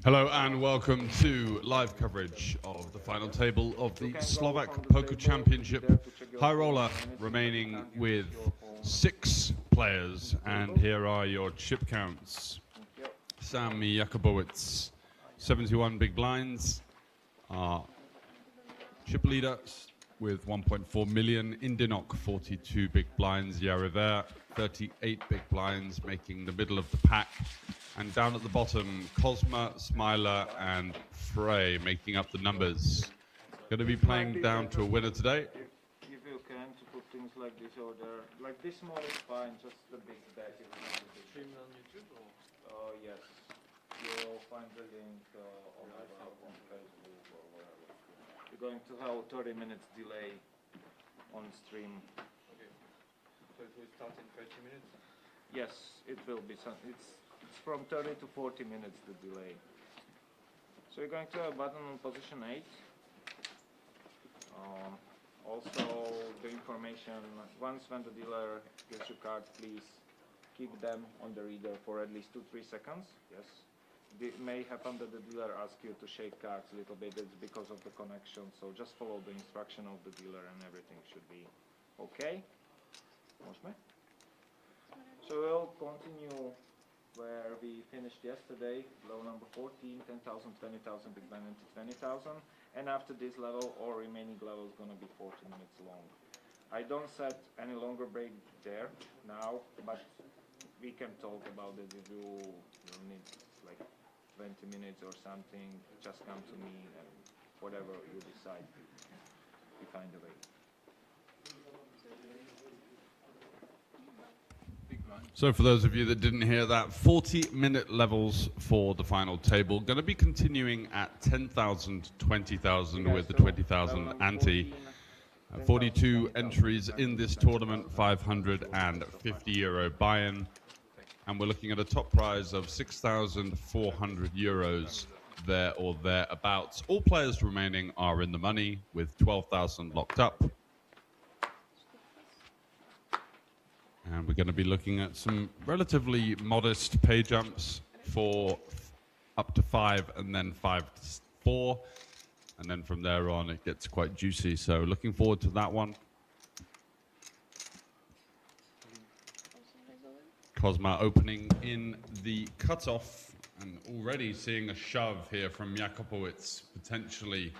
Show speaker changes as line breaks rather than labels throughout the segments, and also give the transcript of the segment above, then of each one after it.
Hello and welcome to live coverage of the final table of the Slovak Poker Championship. High roller remaining with 6 players, and here are your chip counts. Sam Jakubowicz, 71 big blinds. Our chip leader with 1.4 million. Indinok, 42 big blinds. Yariver, 38 big blinds, making the middle of the pack. And down at the bottom, Cosma, Smiler, and Frey making up the numbers. Going to be playing down to a winner today.
If you can, to put things like this order, like this small is fine, just the big bet.
Stream on YouTube or?
Yes. You'll find the link on Facebook or wherever. You're going to have 30 minutes delay on stream.
Okay. So it will start in 30 minutes?
Yes, it will be. It's from 30 to 40 minutes the delay. So you're going to have a button on position 8. Also the information, once when the dealer gives you cards, please keep them on the reader for at least 2-3 seconds. Yes. It may happen that the dealer asks you to shake cards a little bit. It's because of the connection. So just follow the instruction of the dealer and everything should be okay. So we'll continue where we finished yesterday, low number 14, 10,000, 20,000, big blind into 20,000. And after this level, all remaining level is going to be 40 minutes long. I don't set any longer break there now, but we can talk about it. If you need like 20 minutes or something, just come to me and whatever you decide, we find a way.
So for those of you that didn't hear that, 40-minute levels for the final table. Going to be continuing at 10,000, 20,000 with the 20,000 ante. 42 entries in this tournament, 550 euro buy-in. And we're looking at a top prize of 6,400 euros there or thereabouts. All players remaining are in the money with 12,000 locked up. And we're going to be looking at some relatively modest pay jumps for up to 5 and then 5 to 4. And then from there on, it gets quite juicy. So looking forward to that one. Cosma opening in the cutoff and already seeing a shove here from Jakubowicz, potentially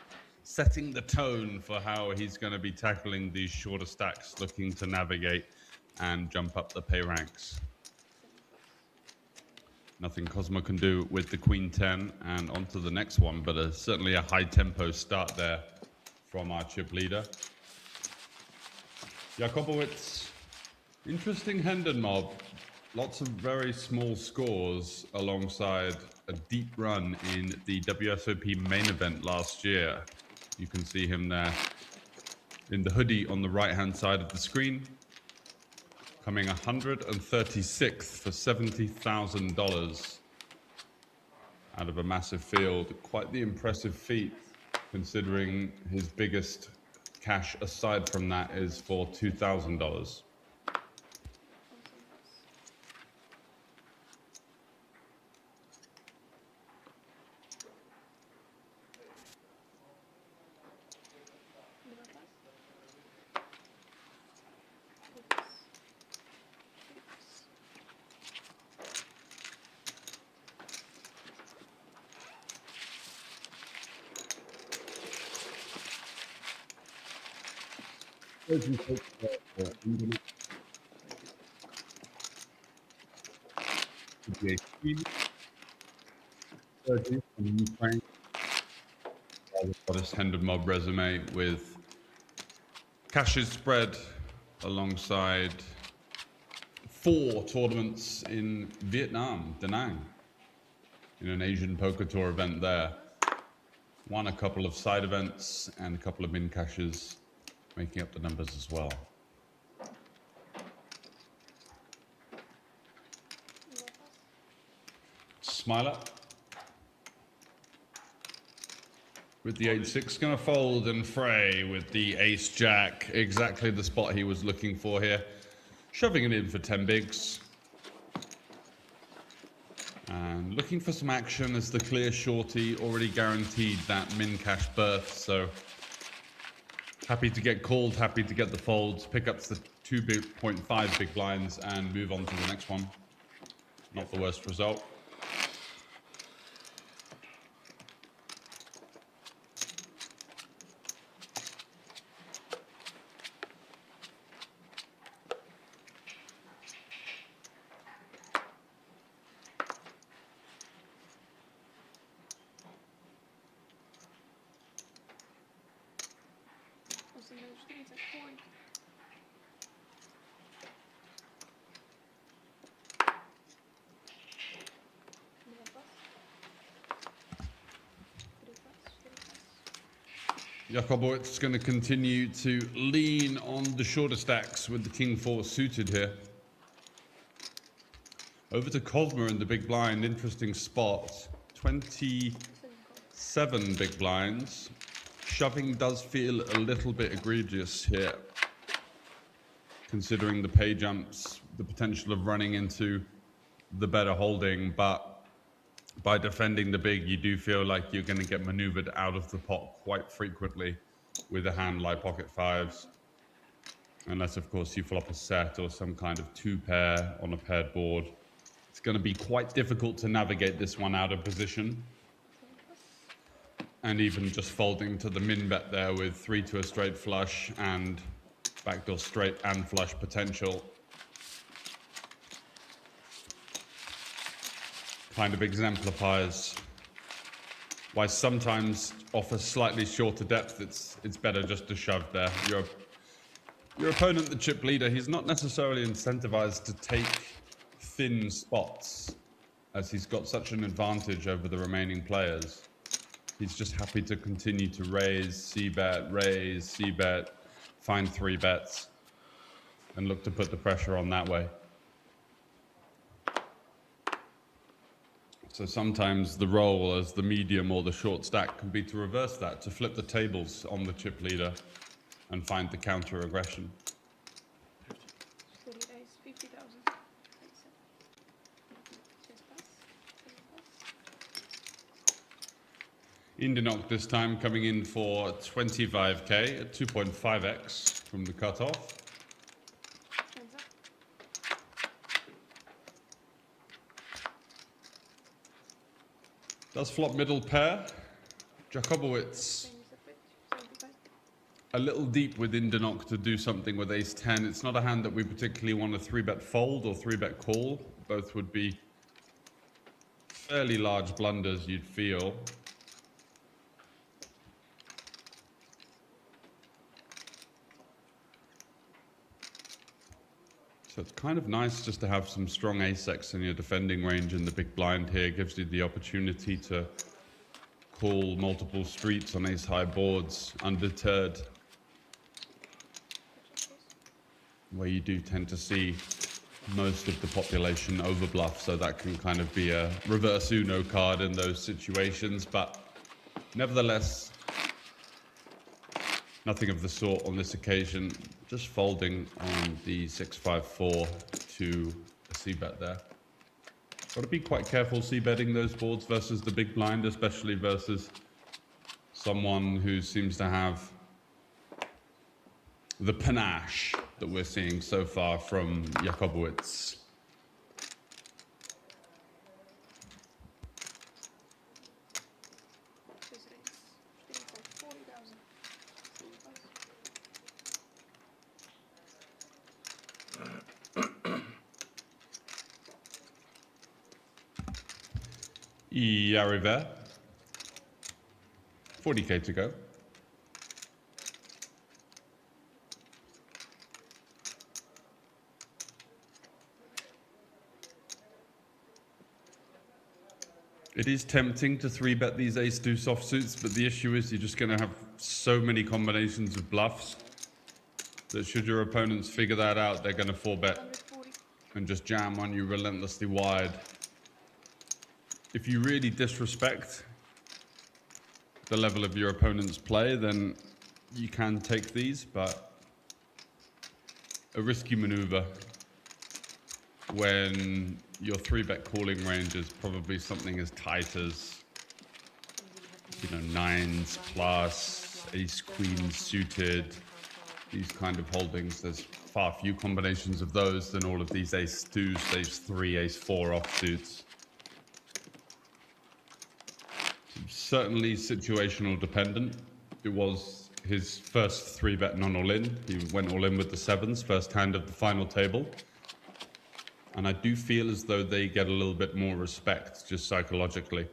setting the tone for how he's going to be tackling these shorter stacks, looking to navigate and jump up the pay ranks. Nothing Cosmo can do with the Queen 10 and on to the next one, but certainly a high tempo start there from our chip leader. Jakubowicz, interesting Hendon mob. Lots of very small scores alongside a deep run in the WSOP main event last year. You can see him there in the hoodie on the right-hand side of the screen. Coming 136th for $70,000 out of a massive field. Quite the impressive feat, considering his biggest cash aside from that is for $2,000. Got his Hendon mob resume with cashes spread alongside 4 tournaments in Vietnam, Da Nang, in an Asian Poker Tour event there. Won a couple of side events and a couple of min cashes, making up the numbers as well. Smiler with the 8-6 going to fold, and Frey with the ace-jack, exactly the spot he was looking for here. Shoving it in for 10 bigs. And looking for some action as the clear shorty, already guaranteed that min cash berth, so happy to get called, happy to get the folds, pick up the 2.5 big blinds and move on to the next one. Not the worst result. Jakobowicz is going to continue to lean on the shorter stacks with the King 4 suited here. Over to Cosma in the big blind, interesting spot. 27 big blinds. Shoving does feel a little bit egregious here, considering the pay jumps, the potential of running into the better holding, but by defending the big, you do feel like you're going to get maneuvered out of the pot quite frequently with a hand like pocket fives. Unless, of course, you flop a set or some kind of two pair on a paired board. It's going to be quite difficult to navigate this one out of position. And even just folding to the min bet there with 3 to a straight flush and backdoor straight and flush potential kind of exemplifies why sometimes off a slightly shorter depth it's better just to shove there. Your opponent, the chip leader, he's not necessarily incentivized to take thin spots as he's got such an advantage over the remaining players. He's just happy to continue to raise, c-bet, find 3 bets and look to put the pressure on that way. So sometimes the role as the medium or the short stack can be to reverse that, to flip the tables on the chip leader and find the counter aggression. Indenok this time coming in for 25k at 2.5x from the cutoff. Does flop middle pair. Jakobowicz a little deep with Indenok to do something with ace 10. It's not a hand that we particularly want to 3-bet fold or 3-bet call. Both would be fairly large blunders, you'd feel. So it's kind of nice just to have some strong ace-X in your defending range in the big blind here. Gives you the opportunity to call multiple streets on ace-high boards undeterred, where you do tend to see most of the population overbluff, so that can kind of be a reverse Uno card in those situations. But nevertheless, nothing of the sort on this occasion. Just folding on the 6-5-4 to a c-bet there. Got to be quite careful c-betting those boards versus the big blind, especially versus someone who seems to have the panache that we're seeing so far from Jakobowicz. Y arrivé. 40k to go. It is tempting to 3-bet these ace-deuce offsuits, but the issue is you're just going to have so many combinations of bluffs that should your opponents figure that out, they're going to 4-bet and just jam on you relentlessly wide. If you really disrespect the level of your opponent's play, then you can take these, but a risky maneuver when your 3-bet calling range is probably something as tight as, you know, 9s plus, ace queen suited, these kind of holdings. There's far few combinations of those than all of these ace 2s, ace 3, ace 4 offsuits. Certainly situational dependent. It was his first 3-bet non-all-in. He went all-in with the 7s, first hand of the final table. And I do feel as though they get a little bit more respect, just psychologically.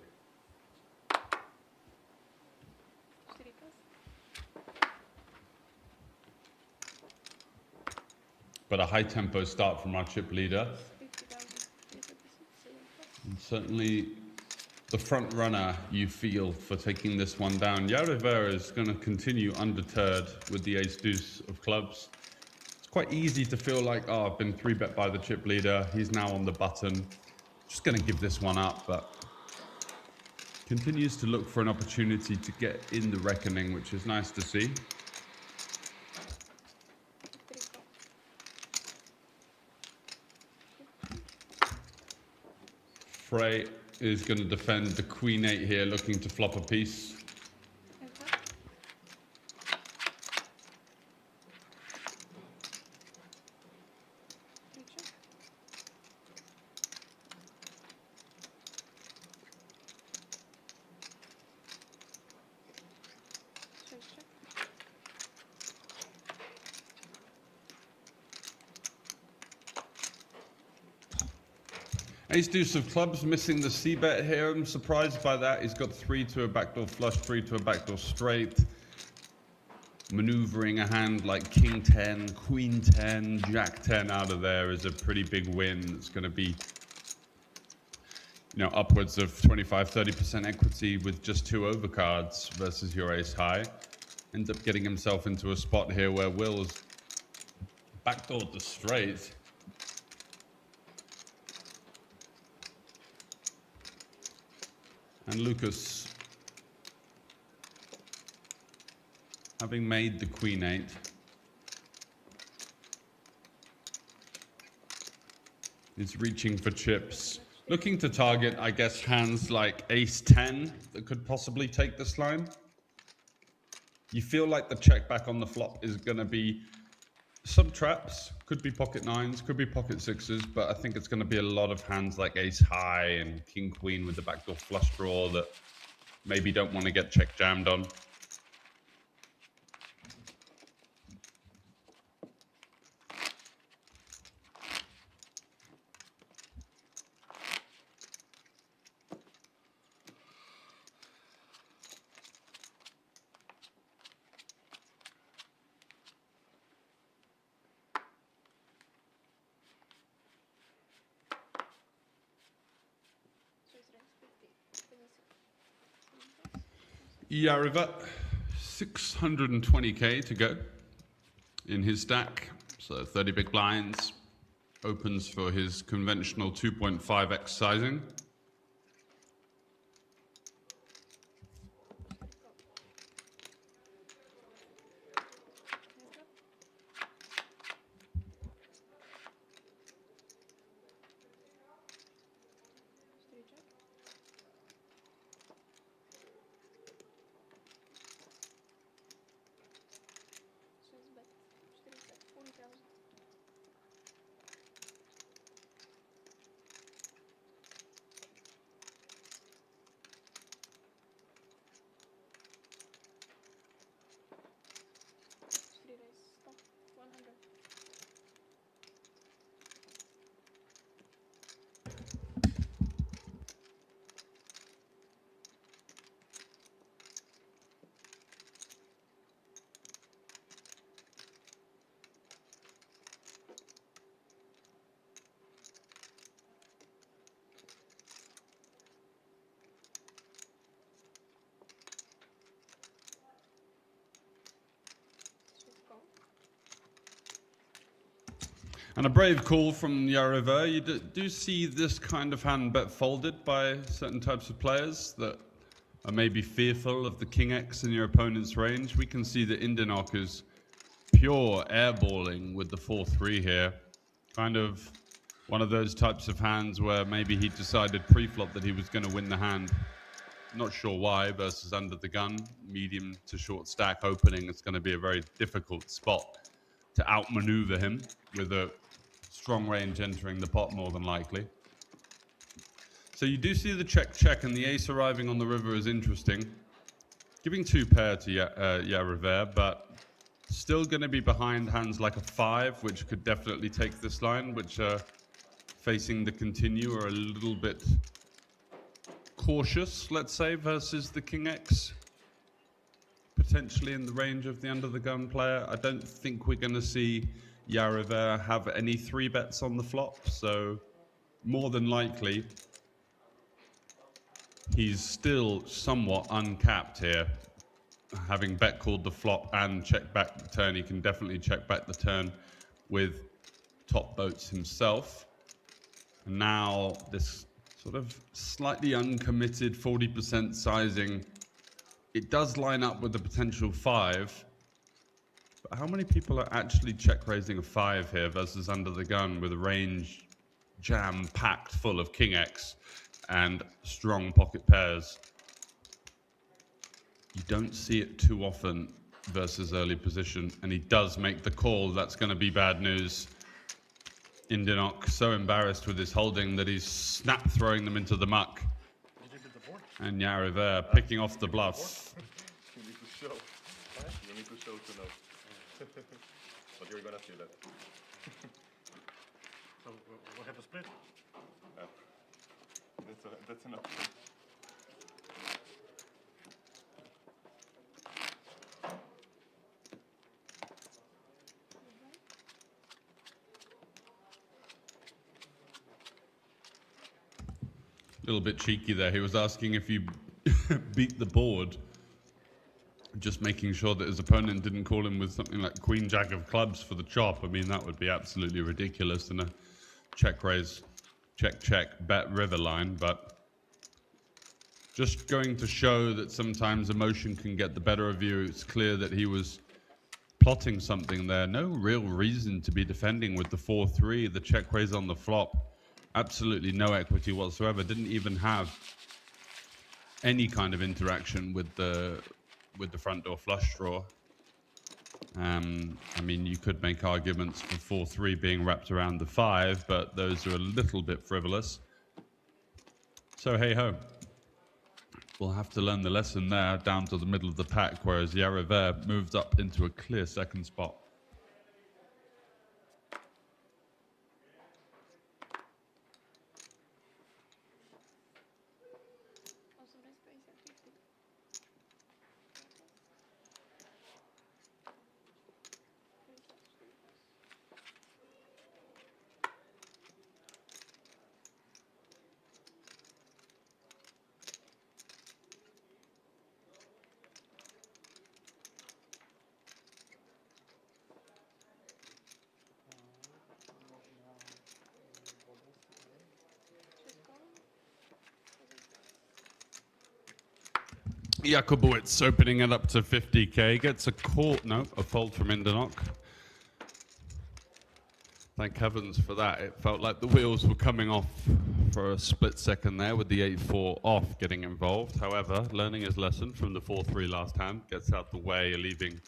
But a high-tempo start from our chip leader. And certainly the front runner you feel for taking this one down. Jariver is going to continue undeterred with the ace-deuce of clubs. It's quite easy to feel like, oh, I've been 3-bet by the chip leader. He's now on the button. Just going to give this one up, but continues to look for an opportunity to get in the reckoning, which is nice to see. Frey is going to defend the queen 8 here, looking to flop a piece. Ace deuce of clubs, missing the c-bet here. I'm surprised by that. He's got 3 to a backdoor flush, 3 to a backdoor straight. Maneuvering a hand like king 10, queen 10, jack 10 out of there is a pretty big win. It's going to be, you know, upwards of 25-30% equity with just 2 overcards versus your ace high. Ends up getting himself into a spot here where Will's backdoored the straight. And Lucas, having made the queen 8, is reaching for chips, looking to target, I guess, hands like ace 10 that could possibly take this line. You feel like the check back on the flop is going to be some traps, could be pocket 9s, could be pocket 6s, but I think it's going to be a lot of hands like ace high and king queen with the backdoor flush draw that maybe don't want to get check jammed on. Jariver, 620k to go in his stack, so 30 big blinds, opens for his conventional 2.5x sizing. And a brave call from Jariver. You do see this kind of hand bet folded by certain types of players that are maybe fearful of the king X in your opponent's range. We can see that Indenok is pure airballing with the 4-3 here. Kind of One of those types of hands where maybe he decided pre-flop that he was going to win the hand. Not sure why, versus under the gun, medium to short stack opening. It's going to be a very difficult spot to outmaneuver him with a strong range entering the pot more than likely. So you do see the check, and the ace arriving on the river is interesting. Giving 2 pair to Yariver, but still going to be behind hands like a 5, which could definitely take this line, which facing the continue are a little bit cautious, let's say, versus the King X. Potentially in the range of the under the gun player. I don't think we're going to see Yariver have any 3 bets on the flop, so more than likely he's still somewhat uncapped here. Having bet called the flop and check back the turn, he can definitely check back the turn with top boats himself. And now this sort of slightly uncommitted 40% sizing, it does line up with the potential 5. But how many people are actually check raising a 5 here versus under the gun with a range jam packed full of King X and strong pocket pairs? You don't see it too often versus early position, and he does make the call. That's going to be bad news. Indinok so embarrassed with his holding that he's snap throwing them into the muck. And Yariver picking off the bluff.
You need to show. You need to show to know. But you're gonna see that.
So we'll have a split.
That's enough.
A little bit cheeky there. He was asking if you beat the board, just making sure that his opponent didn't call him with something like Queen Jack of clubs for the chop. I mean, that would be absolutely ridiculous in a check raise, check, bet river line. But just going to show that sometimes emotion can get the better of you. It's clear that he was plotting something there. No real reason to be defending with the 4-3, the check raise on the flop. Absolutely no equity whatsoever. Didn't even have any kind of interaction with the front door flush draw. I mean, you could make arguments for 4-3 being wrapped around the 5, but those are a little bit frivolous. So hey ho. We'll have to learn the lesson there down to the middle of the pack, whereas Yariver moved up into a clear second spot. Jakubowicz opening it up to 50k, gets a call, no, a fold from Indinok. Thank heavens for that. It felt like the wheels were coming off for a split second there with the 8-4 off getting involved. However, learning his lesson from the 4-3 last hand, gets out the way, leaving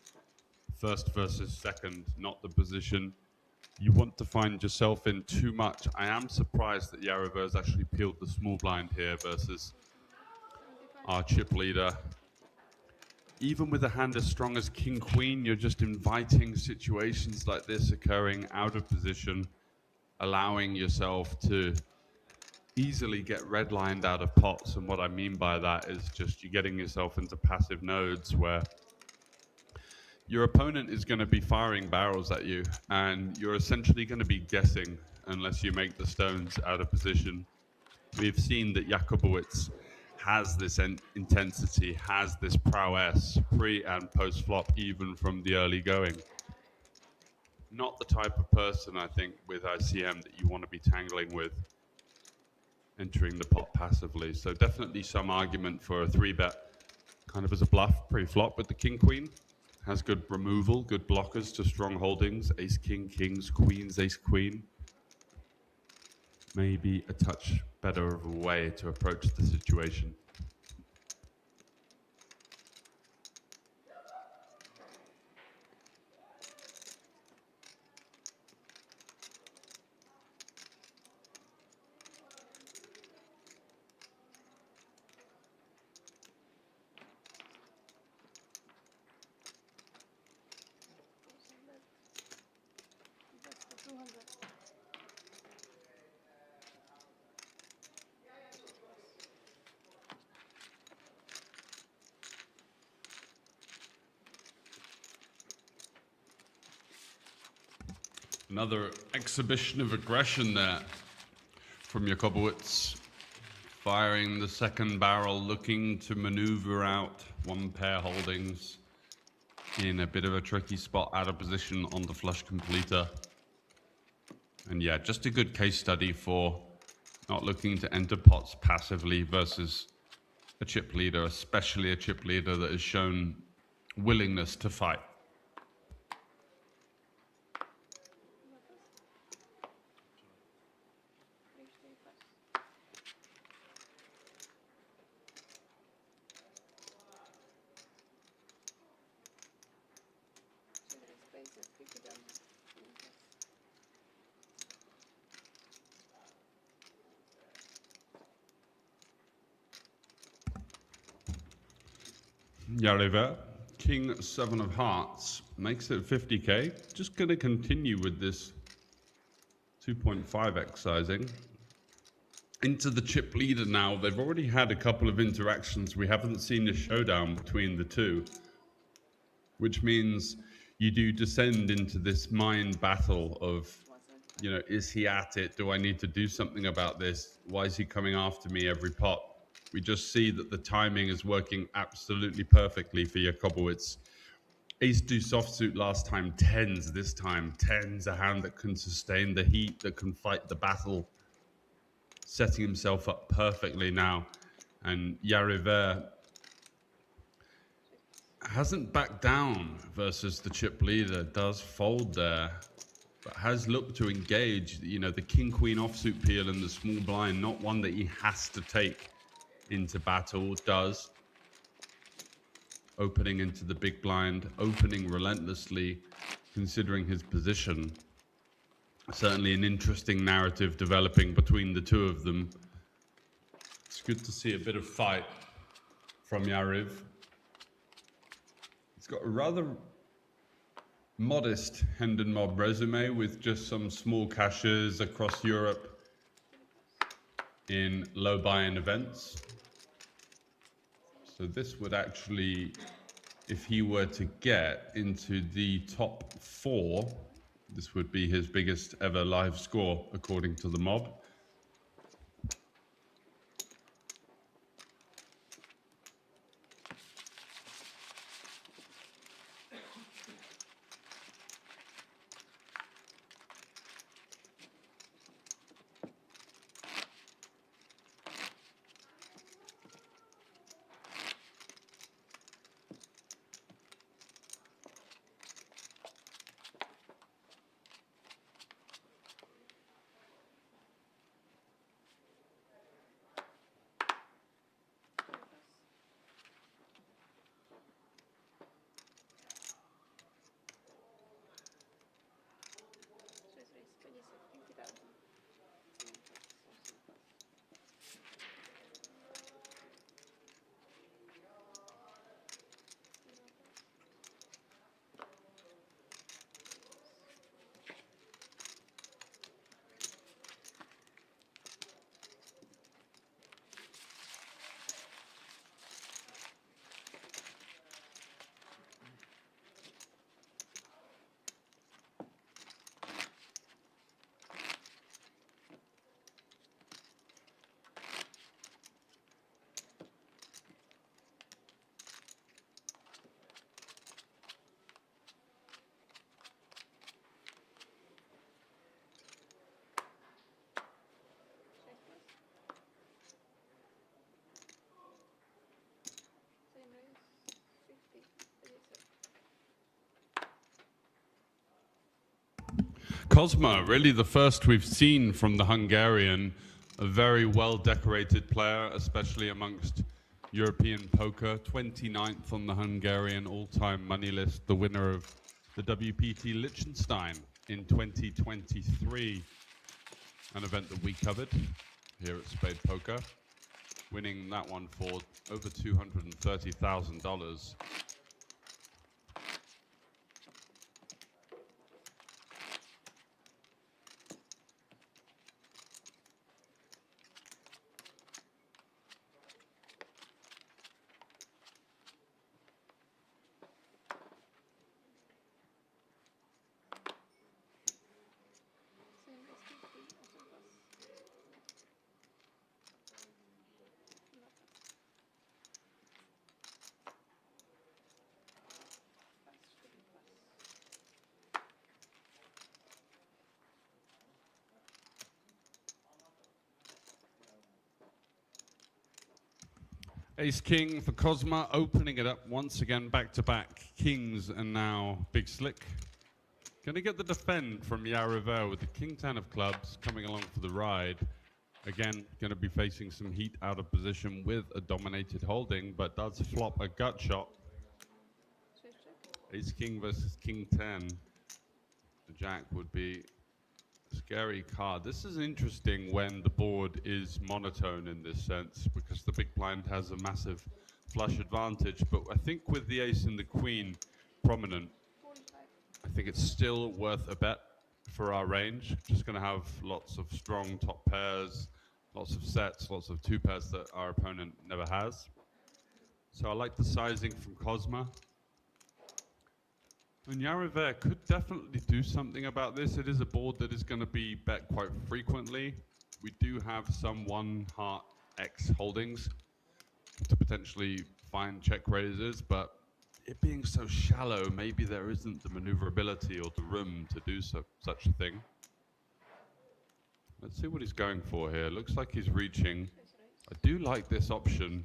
first versus second, not the position you want to find yourself in too much. I am surprised that Yariver has actually peeled the small blind here versus our chip leader. Even with a hand as strong as King Queen, you're just inviting situations like this occurring out of position, allowing yourself to easily get redlined out of pots. And what I mean by that is just you're getting yourself into passive nodes where your opponent is going to be firing barrels at you, and you're essentially going to be guessing unless you make the stones out of position. We've seen that Jakubowicz has this intensity, has this prowess, pre and post flop, even from the early going. Not the type of person, I think, with ICM that you want to be tangling with, entering the pot passively. So definitely some argument for a 3-bet, kind of as a bluff pre-flop with the King Queen. Has good removal, good blockers to strong holdings, Ace King, Kings, Queens, Ace Queen. maybe a touch better of a way to approach the situation. Another exhibition of aggression there from Jakobowicz, firing the second barrel, looking to maneuver out one pair holdings in a bit of a tricky spot, out of position on the flush completer. And yeah, just a good case study for not looking to enter pots passively versus a chip leader, especially a chip leader that has shown willingness to fight. Yariver, King 7 of Hearts, makes it 50k. Just going to continue with this 2.5x sizing. Into the chip leader now. They've already had a couple of interactions. We haven't seen a showdown between the two, which means you do descend into this mind battle of, you know, is he at it? Do I need to do something about this? Why is he coming after me every pot? We just see that the timing is working absolutely perfectly for Jakobowicz. Ace-2 soft-suit last time, tens this time. Tens, a hand that can sustain the heat, that can fight the battle. Setting himself up perfectly now. And Yariver hasn't backed down versus the chip leader, does fold there, but has looked to engage, you know, the king-queen offsuit peel and the small blind, not one that he has to take into battle, does. Opening into the big blind, opening relentlessly, considering his position. Certainly an interesting narrative developing between the two of them. It's good to see a bit of fight from Yariv. He's got a rather modest Hendon Mob resume with just some small cashes across Europe in low buy-in events. So this would actually, if he were to get into the top 4, this would be his biggest ever live score, according to the mob. Kozma, really the first we've seen from the Hungarian, a very well-decorated player, especially amongst European poker, 29th on the Hungarian all-time money list, the winner of the WPT Liechtenstein in 2023, an event that we covered here at Spade Poker, winning that one for over $230,000. Ace King for Kozma, opening it up once again, back-to-back kings and now Big Slick. Going to get the defend from Yariver with the King 10 of clubs coming along for the ride. Again, going to be facing some heat out of position with a dominated holding, but does flop a gut shot. Ace King versus King 10. The Jack would be a scary card. This is interesting when the board is monotone in this sense, because the big blind has a massive flush advantage. But I think with the ace and the queen prominent, I think it's still worth a bet for our range. Just going to have lots of strong top pairs, lots of sets, lots of two pairs that our opponent never has. So I like the sizing from Kozma. And Yariver could definitely do something about this. It is a board that is going to be bet quite frequently. We do have some one heart X holdings to potentially find check raises, but it being so shallow, maybe there isn't the maneuverability or the room to do such a thing. Let's see what he's going for here. Looks like he's reaching. I do like this option.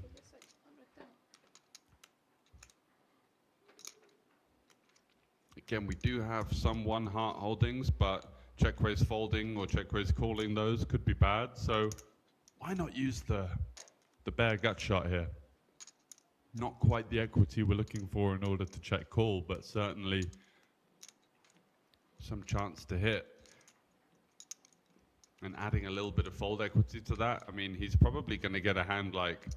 Again, we do have some one heart holdings, but check raise folding or check raise calling those could be bad. So why not use the bare gut shot here? Not quite the equity we're looking for in order to check call, but certainly some chance to hit. And adding a little bit of fold equity to that, I mean, he's probably going to get a hand like,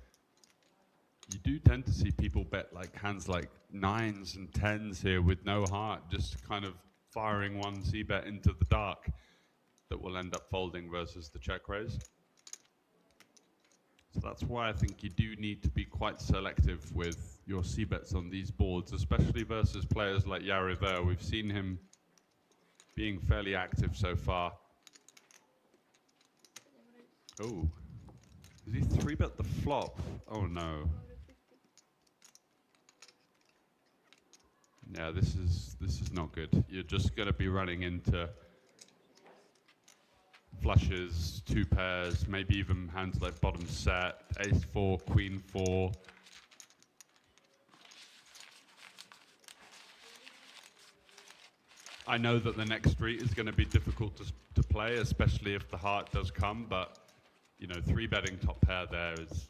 you do tend to see people bet like hands like 9s and 10s here with no heart, just kind of firing one c-bet into the dark that will end up folding versus the check raise. So that's why I think you do need to be quite selective with your c-bets on these boards, especially versus players like Yariver. We've seen him being fairly active so far. Oh, did he 3-bet the flop? Oh no. Yeah, this is not good. You're just going to be running into flushes, two pairs, maybe even hands like bottom set, ace 4, queen 4. I know that the next street is going to be difficult to play, especially if the heart does come, but you know, 3-betting top pair there is,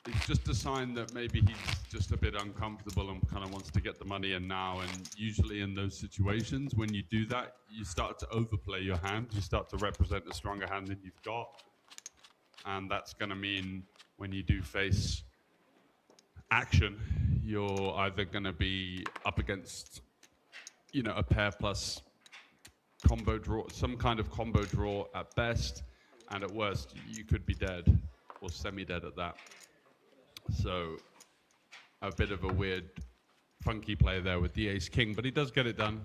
it's just a sign that maybe he's just a bit uncomfortable and kind of wants to get the money in now. And usually in those situations, when you do that, you start to overplay your hand. You start to represent a stronger hand than you've got. And that's going to mean when you do face action, you're either going to be up against, you know, a pair plus combo draw, some kind of combo draw at best. And at worst, you could be dead or semi-dead at that. So a bit of a weird, funky play there with the ace-king, but he does get it done.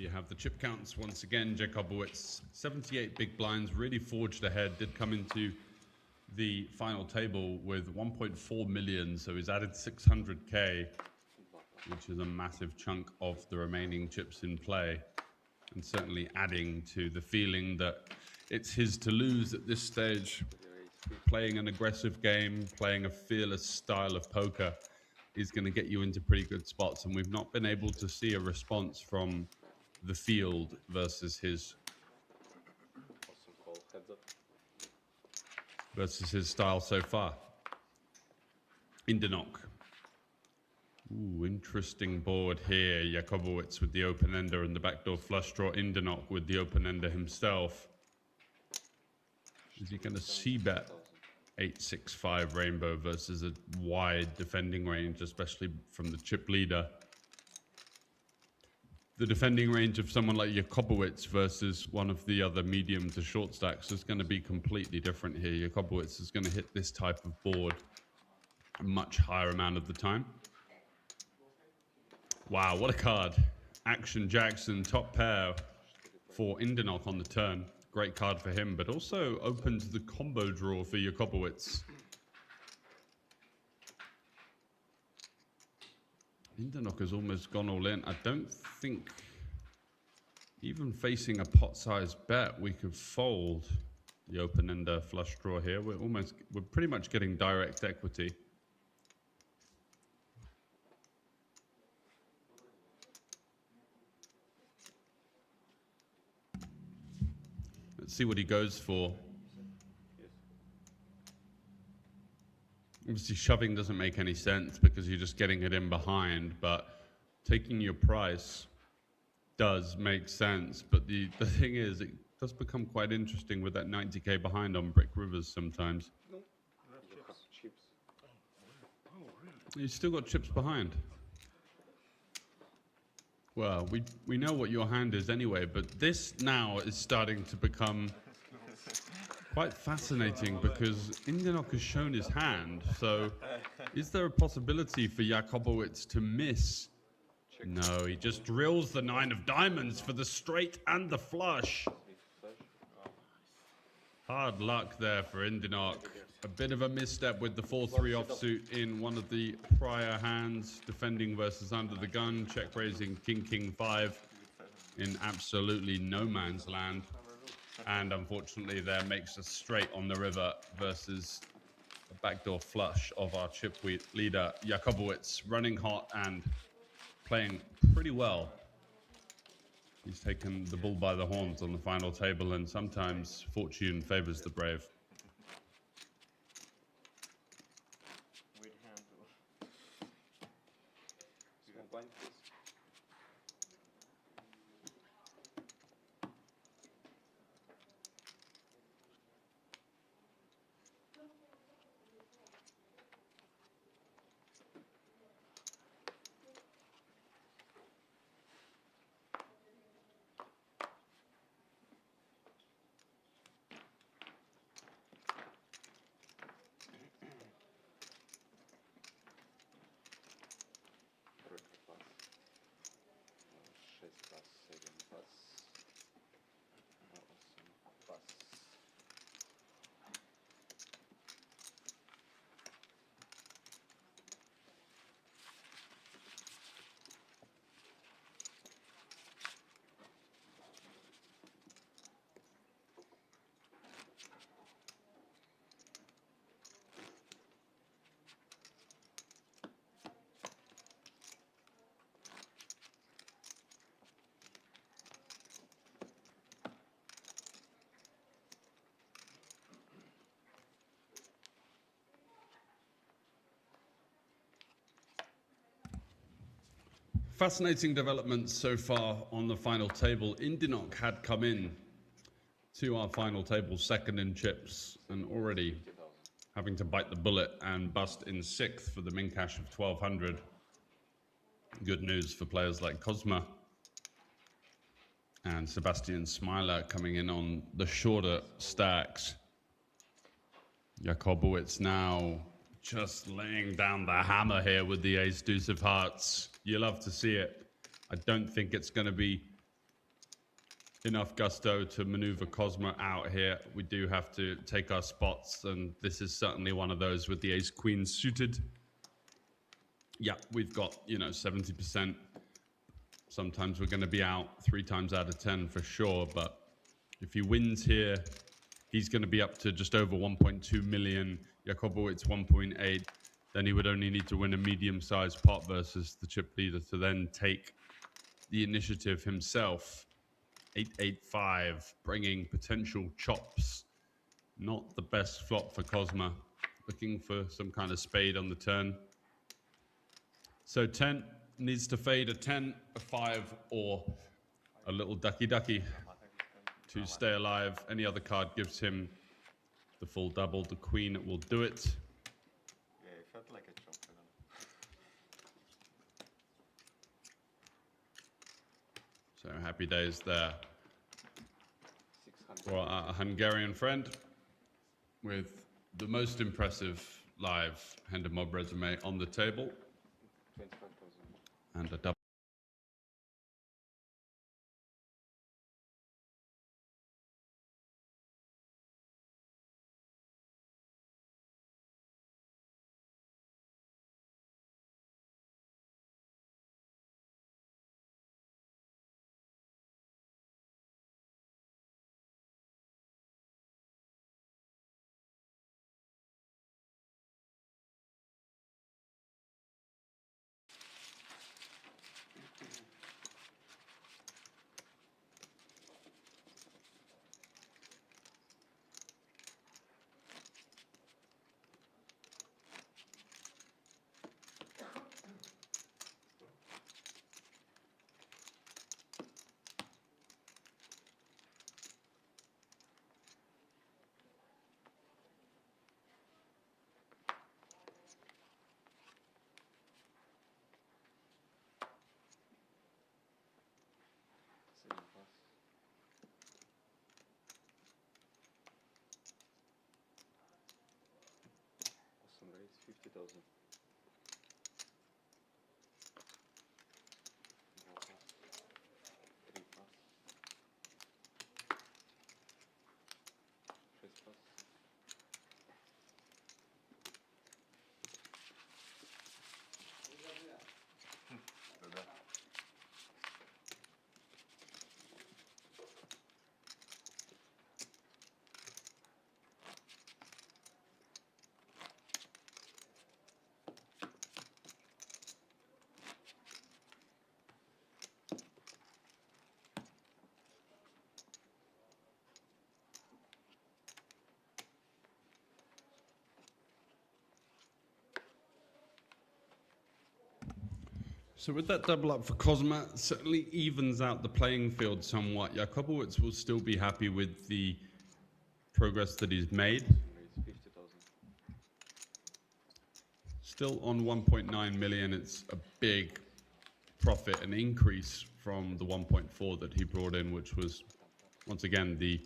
you have the chip counts once again. Jakubowicz, 78 big blinds, really forged ahead, did come into the final table with 1.4 million, so he's added 600k, which is a massive chunk of the remaining chips in play, and certainly adding to the feeling that it's his to lose at this stage. Playing an aggressive game, playing a fearless style of poker is going to get you into pretty good spots, and we've not been able to see a response from the field versus his style so far. Indenok. Ooh, interesting board here. Jakubowicz with the open ender and the backdoor flush draw. Indenok with the open ender himself. Is he going to c-bet 8-6-5 rainbow versus a wide defending range, especially from the chip leader? The defending range of someone like Jakubowicz versus one of the other medium to short stacks is going to be completely different here. Jakubowicz is going to hit this type of board a much higher amount of the time. Wow, what a card. Action Jackson, top pair for Indenok on the turn. Great card for him, but also opens the combo draw for Jakubowicz. Indenok has almost gone all in. I don't think, even facing a pot-sized bet, we could fold the open-ender flush draw here. We're pretty much getting direct equity. Let's see what he goes for. Obviously, shoving doesn't make any sense because you're just getting it in behind, but taking your price does make sense. But the thing is, it does become quite interesting with that 90k behind on Brick Rivers sometimes.
No, chips.
You still got chips behind. Well, we know what your hand is anyway, but this now is starting to become quite fascinating because Indenok has shown his hand. So is there a possibility for Jakubowicz to miss? No, he just drills the 9 of diamonds for the straight and the flush. Hard luck there for Indenok. A bit of a misstep with the 4-3 offsuit in one of the prior hands, defending versus under the gun, check raising King 5 in absolutely no man's land. And unfortunately there makes us straight on the river versus a backdoor flush of our chip leader, Jakubowicz, running hot and playing pretty well. He's taken the bull by the horns on the final table, and sometimes fortune favors the brave.
Weird hand. Small blind, please.
Fascinating developments so far on the final table. Indenok had come in to our final table second in chips and already having to bite the bullet and bust in 6th for the min cash of 1200. Good news for players like Cosma and Sebastian Smiler coming in on the shorter stacks. Jakubowicz now just laying down the hammer here with the ace deuce of hearts. You love to see it. I don't think it's going to be enough gusto to maneuver Cosmo out here. We do have to take our spots, and this is certainly one of those with the ace-queen suited. Yeah, we've got, you know, 70%. Sometimes we're going to be out 3 times out of 10 for sure, but if he wins here, he's going to be up to just over 1.2 million. Jakobowicz 1.8. Then he would only need to win a medium-sized pot versus the chip leader to then take the initiative himself. 8-8-5, bringing potential chops. Not the best flop for Cosma. Looking for some kind of spade on the turn. So 10 needs to fade a 10, a 5, or a little ducky-ducky to stay alive. Any other card gives him the full double. The queen will do it.
Yeah, it felt like a chop.
So happy days there for our Hungarian friend with the most impressive live hand of mob resume on the table.
25,000.
And a double.
Awesome raise, 50,000.
So with that double up for Cosma, it certainly evens out the playing field somewhat. Jakobowicz will still be happy with the progress that he's made.
Raise 50,000.
Still on 1.9 million, it's a big profit, an increase from the 1.4 that he brought in, which was, once again, the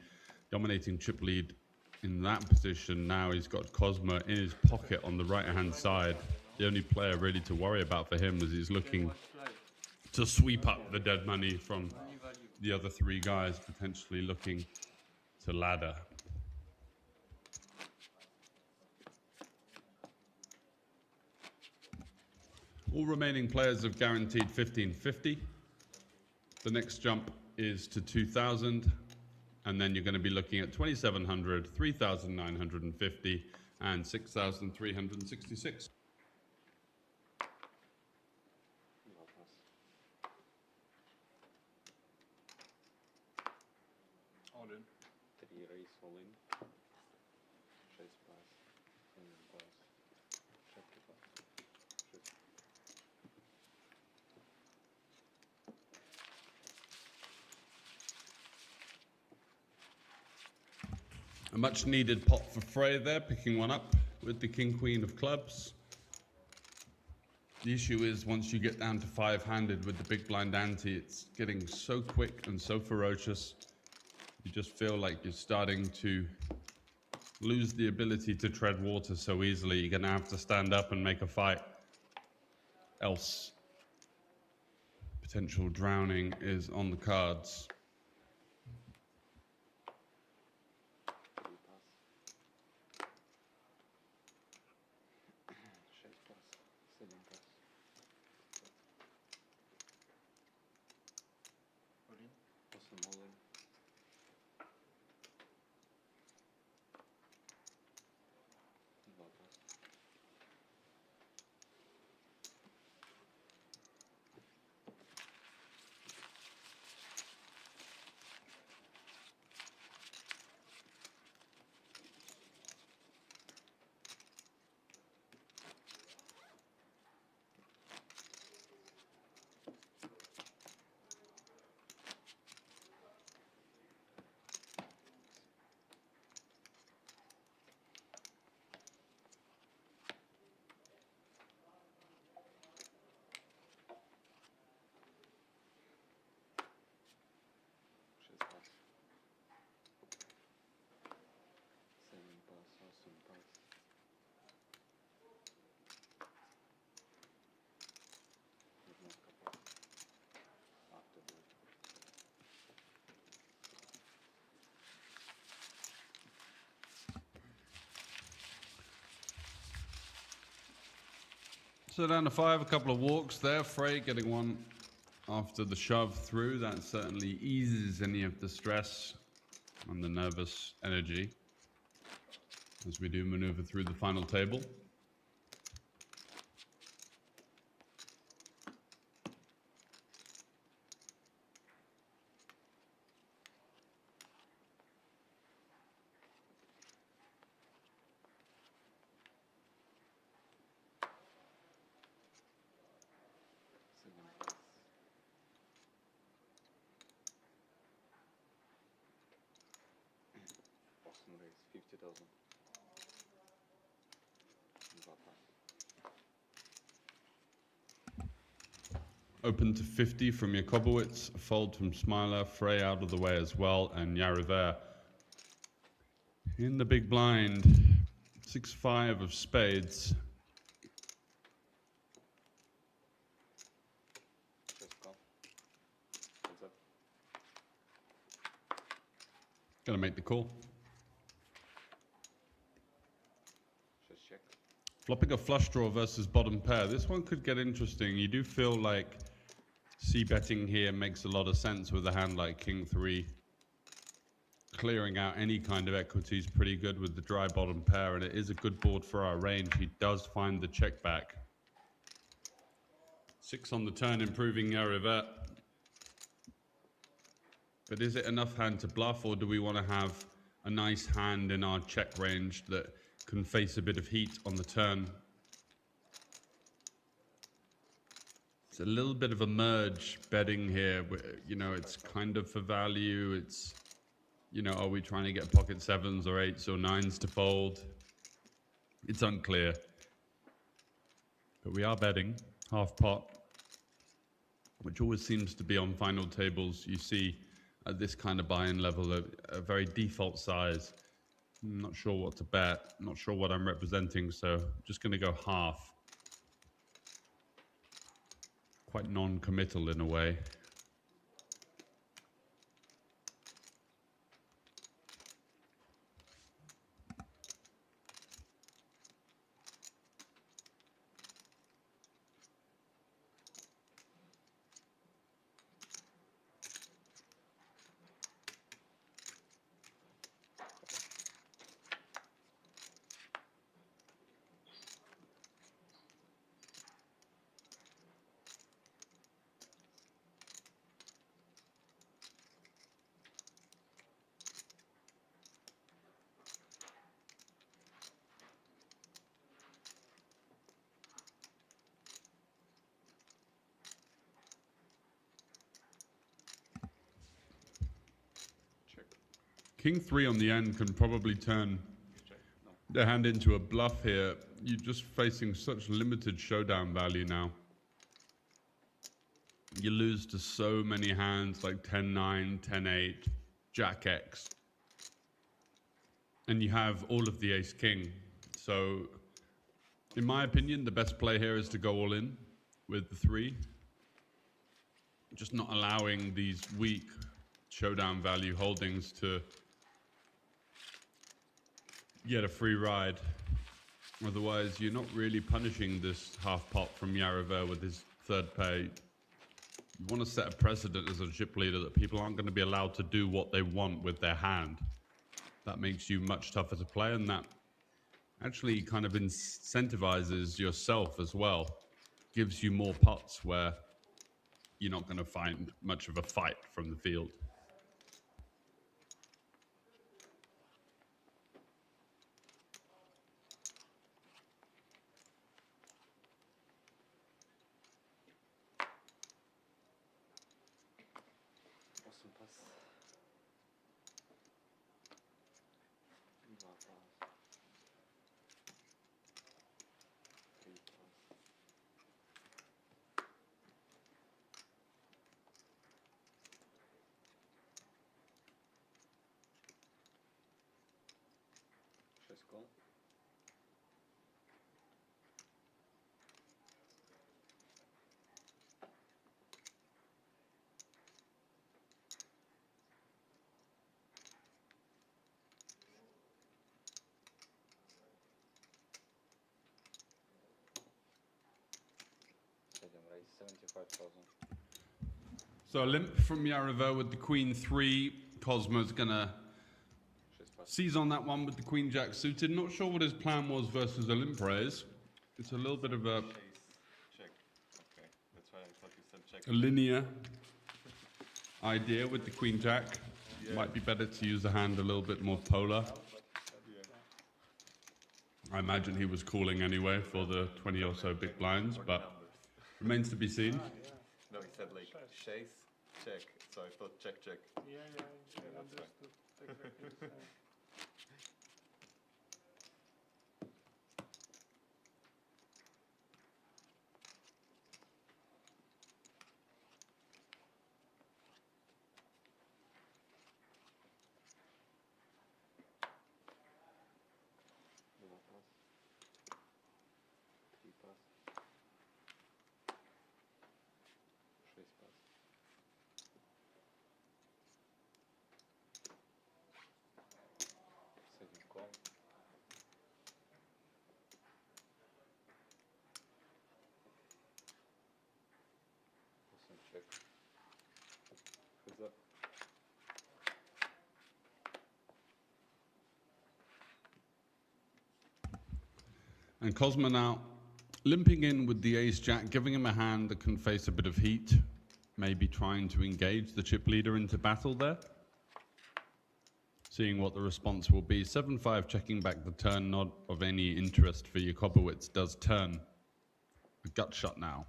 dominating chip lead in that position. Now he's got Cosma in his pocket on the right-hand side. The only player really to worry about for him is he's looking to sweep up the dead money from the other 3 guys, potentially looking to ladder. All remaining players have guaranteed 1550. The next jump is to 2000, and then you're going to be looking at 2700, 3950, and 6366.
All in.
3 raise all in. 6 pass. Pass. Check the pass.
A much needed pot for Frey there, picking one up with the King Queen of clubs. The issue is once you get down to 5-handed with the big blind ante, it's getting so quick and so ferocious. You just feel like you're starting to lose the ability to tread water so easily. You're going to have to stand up and make a fight. Else, potential drowning is on the cards. So down to 5, a couple of walks there. Frey getting one after the shove through. That certainly eases any of the stress and the nervous energy as we do maneuver through the final table.
Awesome race, 50,000.
Open to 50 from Jakobowicz, a fold from Smiler, Frey out of the way as well, and Yariver in the big blind. 6-5 of spades.
Just call. What's up?
Gonna make the call.
Just check.
Flopping a flush draw versus bottom pair. This one could get interesting. You do feel like c-betting here makes a lot of sense with a hand like King 3. Clearing out any kind of equity is pretty good with the dry bottom pair, and it is a good board for our range. He does find the check back. 6 on the turn, improving Yarivet. But is it enough hand to bluff, or do we want to have a nice hand in our check range that can face a bit of heat on the turn? It's a little bit of a merge betting here. You know, it's kind of for value. It's, you know, are we trying to get pocket 7s or 8s or 9s to fold? It's unclear. But we are betting half pot, which always seems to be on final tables. You see at this kind of buy-in level a very default size. I'm not sure what to bet. Not sure what I'm representing, so I'm just going to go half. Quite non-committal in a way. King 3 on the end can probably turn the hand into a bluff here. You're just facing such limited showdown value now. You lose to so many hands like 10-9, 10-8, Jack-X. And you have all of the ace-king. So, in my opinion, the best play here is to go all in with the 3. Just not allowing these weak showdown value holdings to get a free ride. Otherwise, you're not really punishing this half pot from Yariver with his third pair. You want to set a precedent as a chip leader that people aren't going to be allowed to do what they want with their hand. That makes you much tougher to play, and that actually kind of incentivizes yourself as well. Gives you more pots where you're not going to find much of a fight from the field.
Awesome pass. Just call. 75,000.
So a limp from Yarivo with the queen 3. Cosmo's gonna
Шесть пас.
seize on that one with the queen jack suited. Not sure what his plan was versus a limp raise. It's a little bit of a
Chase, check. Okay, that's why I thought you said check.
linear idea with the queen jack.
Yeah.
Might be better to use the hand a little bit more polar.
Yeah.
I imagine he was calling anyway for the 20 or so big blinds, but remains to be seen.
No, he said like chase, check. So I thought check, check.
Yeah, I
that's
understood exactly the same.
Два пас. Три пас. Шесть пас. Семь кол. Восемь чек. Heads up.
And Cosmo now limping in with the ace jack, giving him a hand that can face a bit of heat, maybe trying to engage the chip leader into battle there. Seeing what the response will be. 7-5 checking back the turn, not of any interest for Jakobowicz, does turn. A gut shot now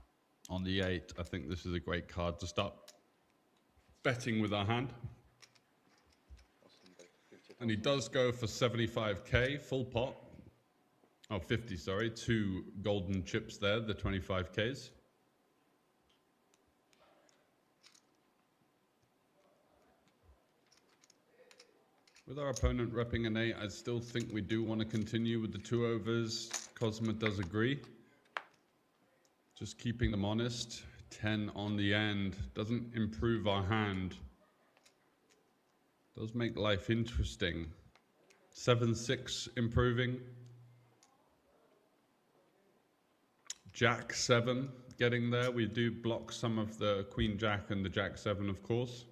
on the 8. I think this is a great card to start betting with our hand.
Awesome bet. 50,000.
And he does go for 75k, full pot. Oh, 50, sorry. 2 golden chips there, the 25ks. With our opponent repping an 8, I still think we do want to continue with the 2 overs. Cosmo does agree. Just keeping them honest. 10 on the end. Doesn't improve our hand. Does make life interesting. 7-6 improving. Jack 7 getting there. We do block some of the Queen Jack and the Jack 7, of course.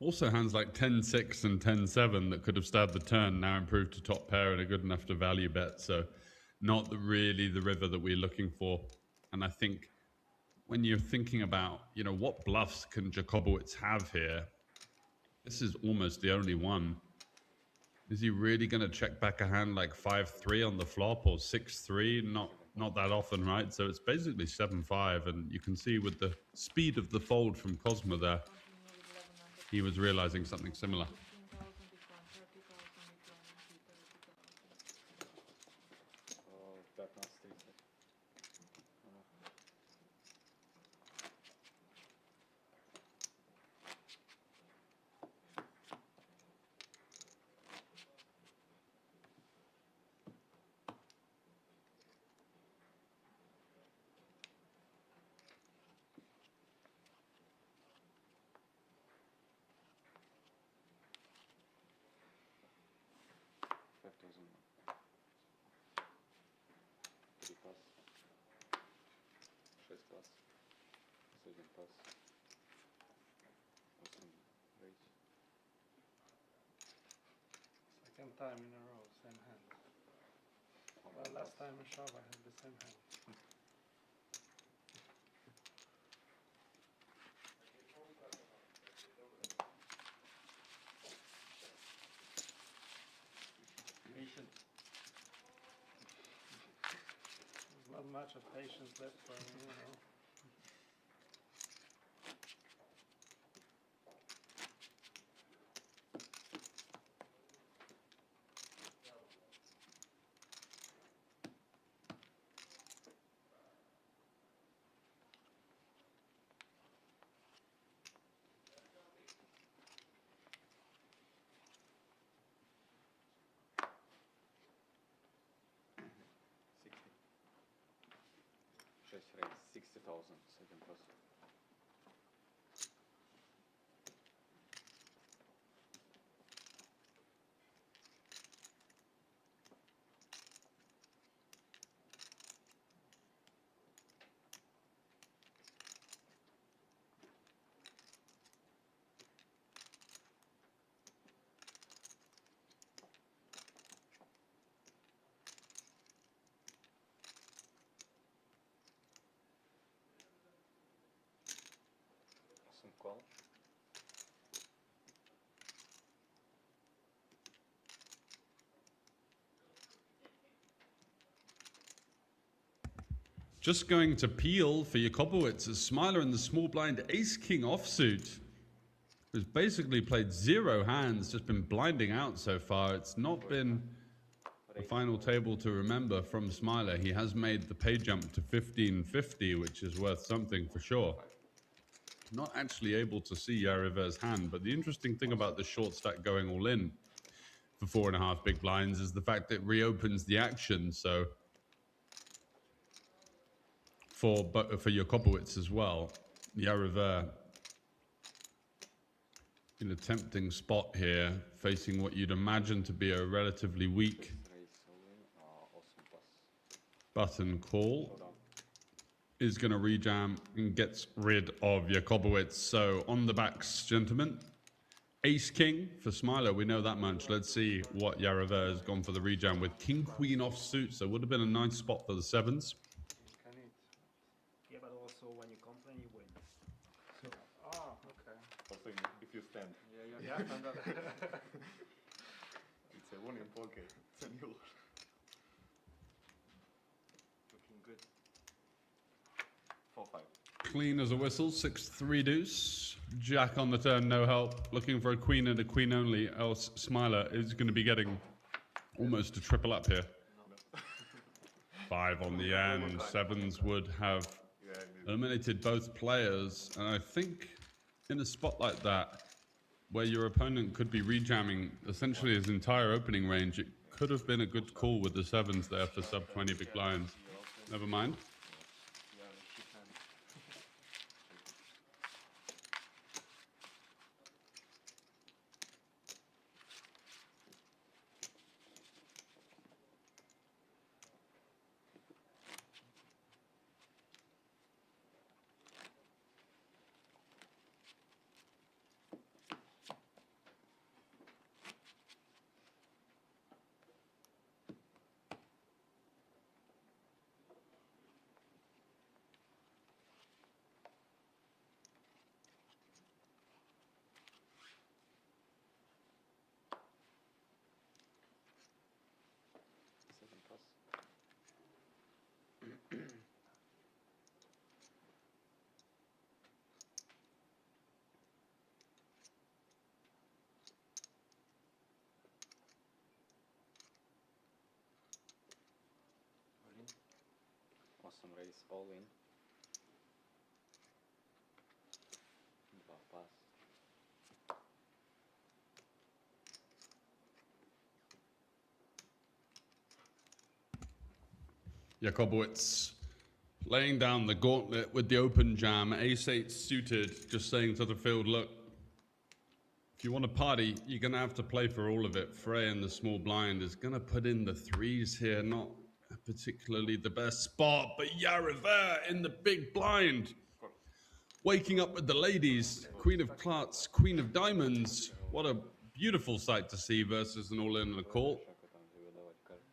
Also hands like 10-6 and 10-7 that could have stabbed the turn now improved to top pair and are good enough to value bet. So not really the river that we're looking for. And I think when you're thinking about, you know, what bluffs can Jakobowicz have here, this is almost the only one. Is he really going to check back a hand like 5-3 on the flop or 6-3? Not that often, right? So it's basically 7-5, and you can see with the speed of the fold from Cosmo there, he was realizing something similar.
Oh, 15-30. Три пас. Шесть пас. Семь пас. Восемь рейс.
Second time in a row, same hand. Well, last time in shove I had the same hand.
Patient.
There's not much of patience left for me, you know.
Шесть рейс. 60,000. Second pass. call.
Just going to peel for Jakobowicz as Smiler in the small blind ace-king offsuit, who's basically played 0 hands, just been blinding out so far. It's not been the final table to remember from Smiler. He has made the pay jump to 1550, which is worth something for sure. Not actually able to see Yariver's hand, but the interesting thing about the short stack going all in for 4.5 big blinds is the fact that it reopens the action. So for Jakobowicz as well, Yariver in a tempting spot here, facing what you'd imagine to be a relatively weak
Raise all in. Awesome pass.
button call, is going to rejam and gets rid of Jakobowicz. So on the backs, gentlemen, ace king for Smiler, we know that much. Let's see what Yariver has gone for the rejam with king queen offsuit. So would have been a nice spot for the sevens.
Can eat.
Yeah, but also when you complain, you win. So,
Oh, okay.
Also, if you stand,
Yeah, stand up.
it's a one in poker. It's a new.
looking good.
4-5.
Clean as a whistle, 6-3 deuce. Jack on the turn, no help. Looking for a queen and a queen only, else Smiler is going to be getting almost a triple up here. 5 on the end. Sevens would have
Yeah,
eliminated both players. And I think in a spot like that, where your opponent could be rejamming essentially his entire opening range, it could have been a good call with the sevens there for sub 20 big blinds. Never mind.
Yeah, she can. Second pass. Awesome raise, all in. 2 pass.
Jakobowicz laying down the gauntlet with the open jam, ace-8 suited, just saying to the field, look, if you want to party, you're going to have to play for all of it. Frey in the small blind is going to put in the 3s here, not particularly the best spot, but Yariver in the big blind. Waking up with the ladies, Queen of Clubs, Queen of Diamonds. What a beautiful sight to see versus an all-in and a call.
Шака там же выдавать карты.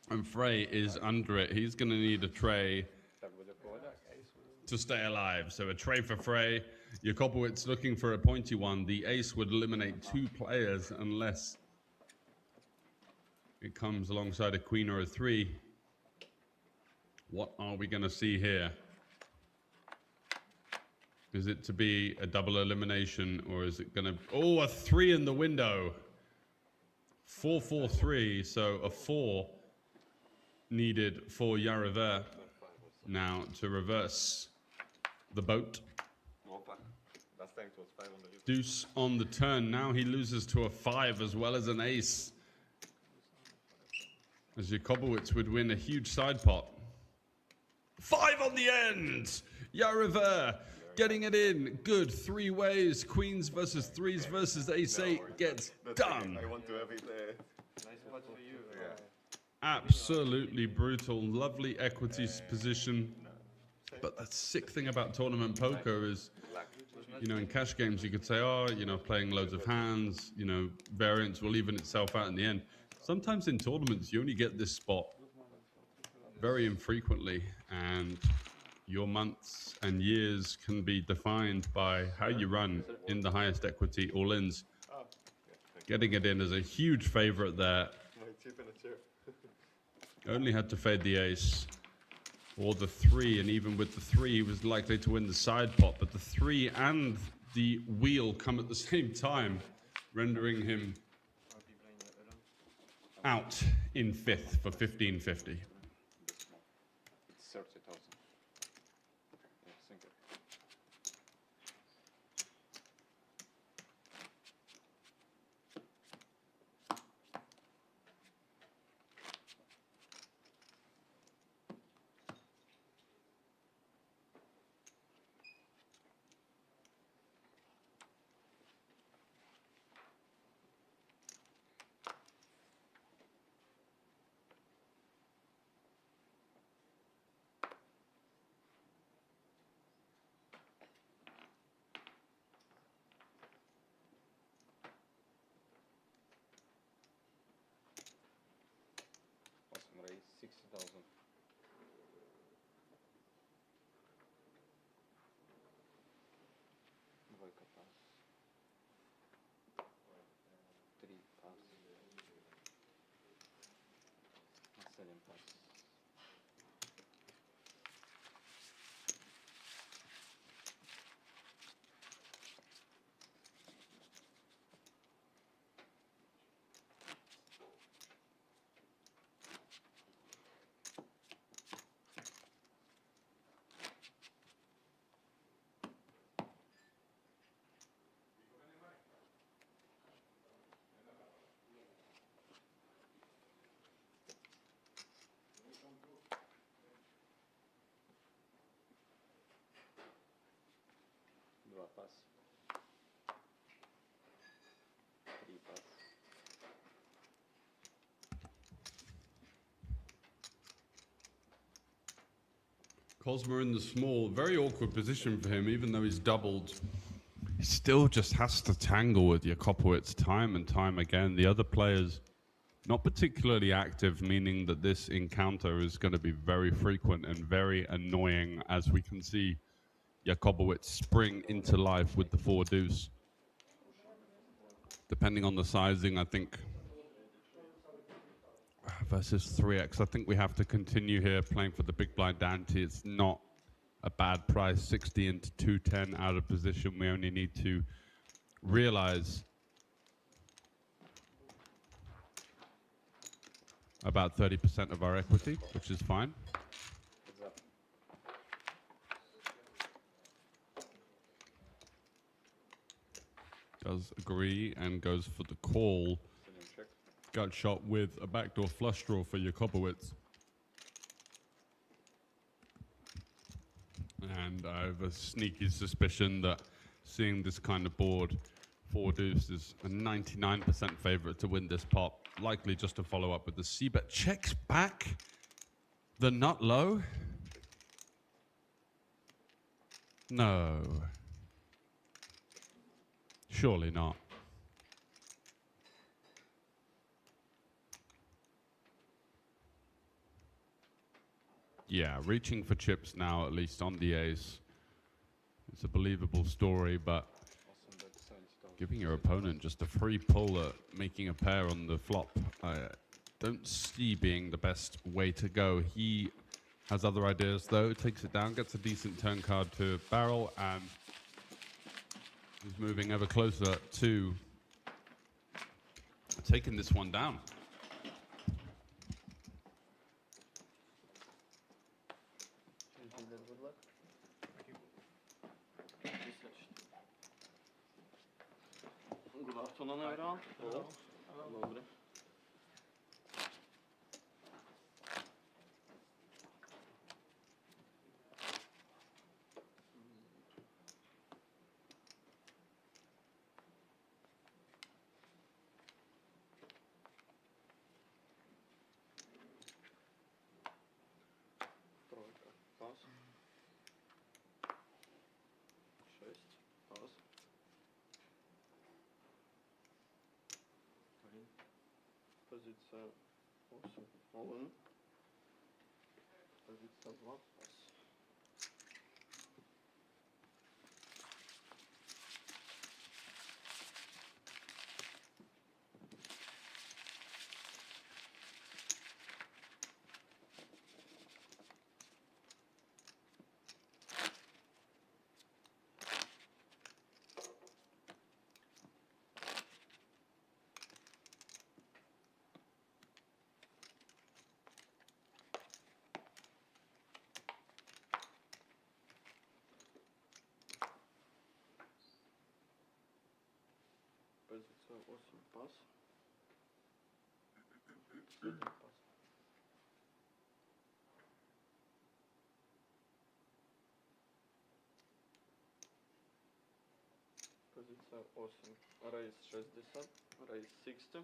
And Frey is under it. He's going to need a tray
Так будет поводок.
to stay alive. So a tray for Frey. Jakobowicz looking for a pointy one. The ace would eliminate 2 players unless it comes alongside a queen or a 3. What are we going to see here? Is it to be a double elimination, or is it going to... Oh, a 3 in the window. 4-4-3, so a 4 needed for Yariver now to reverse the boat.
Opa. Last time it was 5 on the list.
Deuce on the turn. Now he loses to a 5 as well as an ace. As Jakobowicz would win a huge side pot. 5 on the end! Yariver getting it in. Good 3 ways. Queens versus 3s versus ace-8 gets done.
I want to have it.
Nice spot for you.
Yeah.
Absolutely brutal. Lovely equities position. But the sick thing about tournament poker is, you know, in cash games you could say, oh, you know, playing loads of hands, you know, variance will even itself out in the end. Sometimes in tournaments you only get this spot very infrequently, and your months and years can be defined by how you run in the highest equity all-ins. Getting it in as a huge favorite there.
My tip in a chair.
Only had to fade the ace or the 3, and even with the 3 he was likely to win the side pot, but the 3 and the wheel come at the same time, rendering him out in 5th for 1550.
It's 30,000. Yeah, thank you. Awesome raise, 60,000. Двойка пас. 3 пас. На 7 пас. Два пас. 3 пас.
Cosmo in the small, very awkward position for him, even though he's doubled. He still just has to tangle with Jakopowicz time and time again. The other players not particularly active, meaning that this encounter is going to be very frequent and very annoying, as we can see Jakopowicz spring into life with the 4 deuce. Depending on the sizing, I think versus 3x, I think we have to continue here playing for the big blind ante. It's not a bad price, 60 into 210 out of position. We only need to realize about 30% of our equity, which is fine.
Heads up.
Does agree and goes for the call.
Send him check.
Gut shot with a backdoor flush draw for Jakopowicz. And I have a sneaky suspicion that seeing this kind of board, 4 deuce is a 99% favorite to win this pot. Likely just to follow up with the c-bet. Checks back the nut low. No. Surely not. Yeah, reaching for chips now, at least on the ace. It's a believable story, but
Awesome bet, 70,000.
giving your opponent just a free pull at making a pair on the flop, I don't see being the best way to go. He has other ideas though, takes it down, gets a decent turn card to barrel, and is moving ever closer to taking this one down.
God afternoon, everyone. Hello. Добре.
Тройка. Пас. 6. Пас. Позиция 8. All in. Позиция 2. Пас.
8 pas. 7 pas. Позиция 8. Рейс 60. Рейс 60.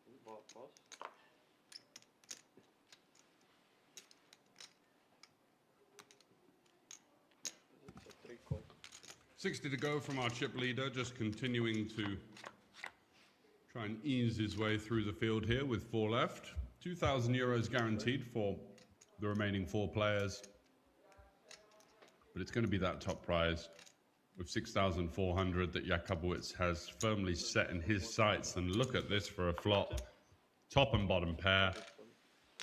2 пас. Позиция 3 кол.
60 to go from our chip leader, just continuing to try and ease his way through the field here with 4 left. 2,000 euros guaranteed for the remaining 4 players. But it's going to be that top prize of 6,400 that Jakubowicz has firmly set in his sights. And look at this for a flop. Top and bottom pair.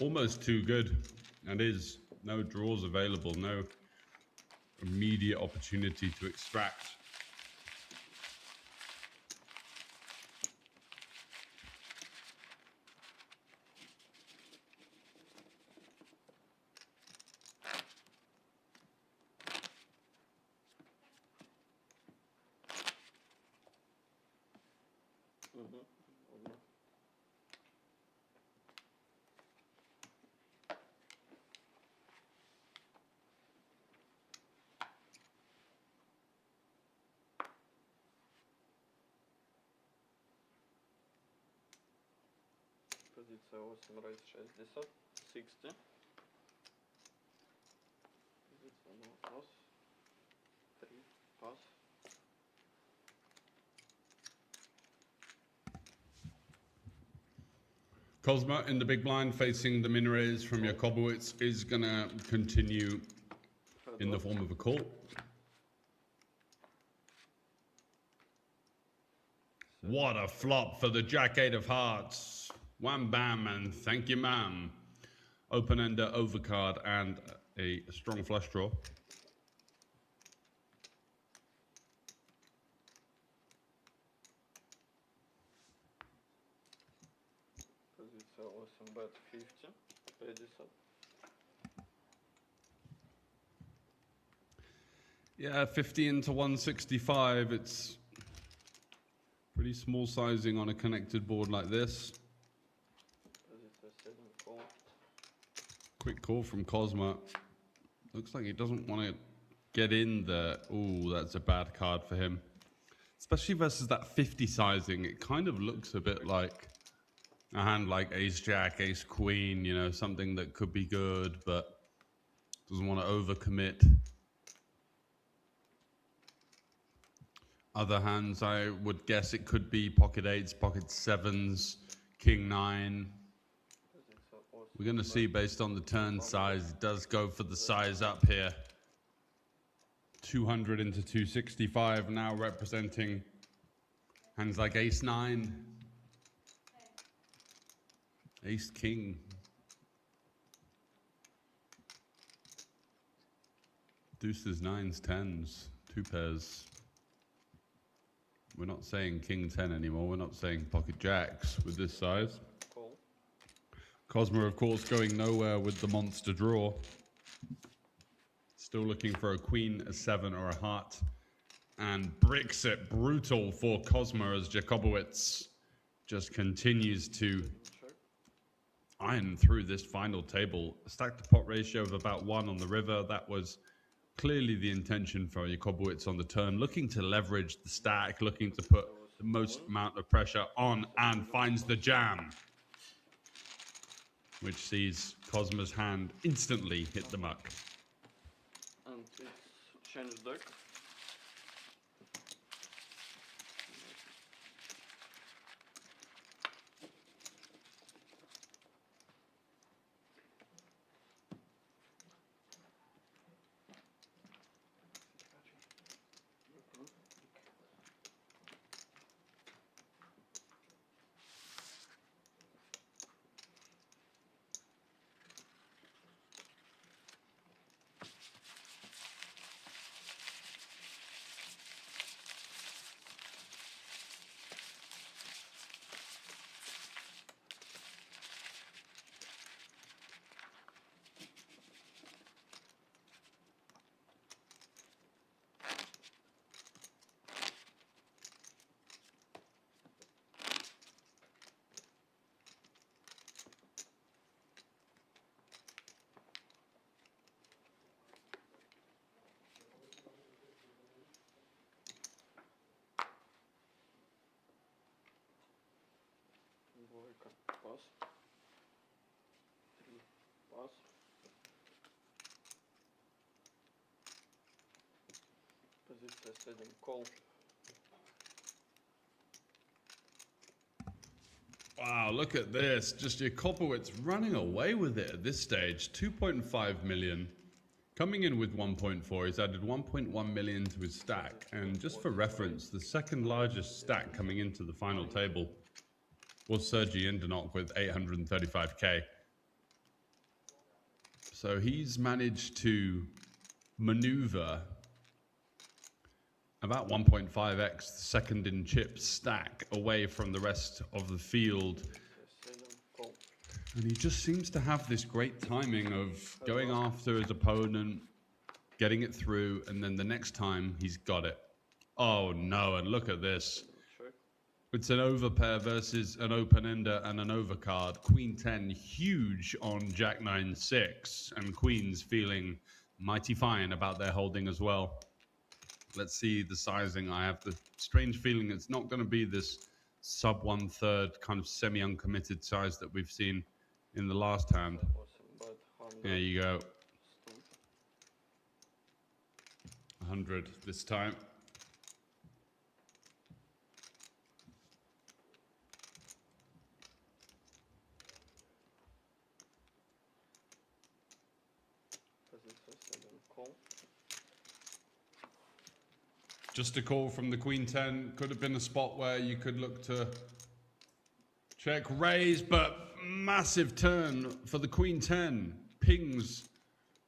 Almost too good. And is no draws available, no immediate opportunity to extract.
Позиция 8, рейс 60. 60. Позиция 2 пас. 3 пас.
Kozma in the big blind facing the min raise from Jakubowicz is going to continue in the form of a call. What a flop for the Jack 8 of Hearts. Wham bam and thank you ma'am. Open ender, overcard and a strong flush draw.
Позиция 8, bet 50. 50.
Yeah, 50 into 165. It's pretty small sizing on a connected board like this.
Позиция 7, кол.
Quick call from Kozma. Looks like he doesn't want to get in there. Ooh, that's a bad card for him. Especially versus that 50 sizing. It kind of looks a bit like a hand like Ace Jack, Ace Queen, you know, something that could be good, but doesn't want to overcommit. Other hands, I would guess it could be pocket 8s, pocket 7s, king 9.
Позиция 8.
We're going to see based on the turn size. It does go for the size up here. 200 into 265 now representing hands like ace 9, ace king. Deuces, 9s, 10s, 2 pairs. We're not saying king 10 anymore. We're not saying pocket jacks with this size.
Кол.
Kozma, of course, going nowhere with the monster draw. Still looking for a queen, a 7, or a heart. And bricks it brutal for Kozma as Jakubowicz just continues to iron through this final table. A stack to pot ratio of about 1 on the river. That was clearly the intention for Jakubowicz on the turn. Looking to leverage the stack, looking to put the most amount of pressure on, and finds the jam, which sees Kozma's hand instantly hit the muck.
And it's change deck. Позиция 7, call.
Wow, look at this. Just Jakobowicz running away with it at this stage. 2.5 million. Coming in with 1.4. He's added 1.1 million to his stack. And just for reference, the second largest stack coming into the final table was Sergei Indanok with 835k. So he's managed to maneuver about 1.5x the second in chips stack away from the rest of the field.
Позиция 7, call.
And he just seems to have this great timing of going after his opponent, getting it through, and then the next time he's got it. Oh no, and look at this.
Check.
It's an overpair versus an open-ender and an overcard. Queen 10 huge on Jack 9 6, and Queen's feeling mighty fine about their holding as well. Let's see the sizing. I have the strange feeling it's not going to be this sub 1/3 kind of semi-uncommitted size that we've seen in the last hand.
Awesome, but 100.
There you go.
Stone.
100 this time.
Позиция 7, call.
Just a call from the Queen 10. Could have been a spot where you could look to check raise, but massive turn for the Queen 10. Pings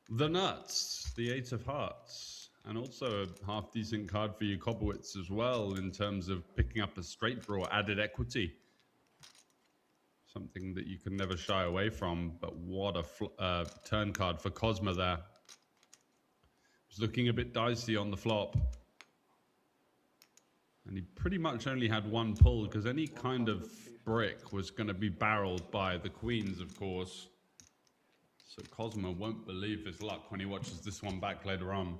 the nuts, the 8 of hearts. And also a half decent card for Jakobowicz as well in terms of picking up a straight draw, added equity. Something that you can never shy away from, but what a turn card for Cosma there. It's looking a bit dicey on the flop. And he pretty much only had one pull because any kind of brick was going to be barreled by the queens, of course. So Cosmo won't believe his luck when he watches this one back later on.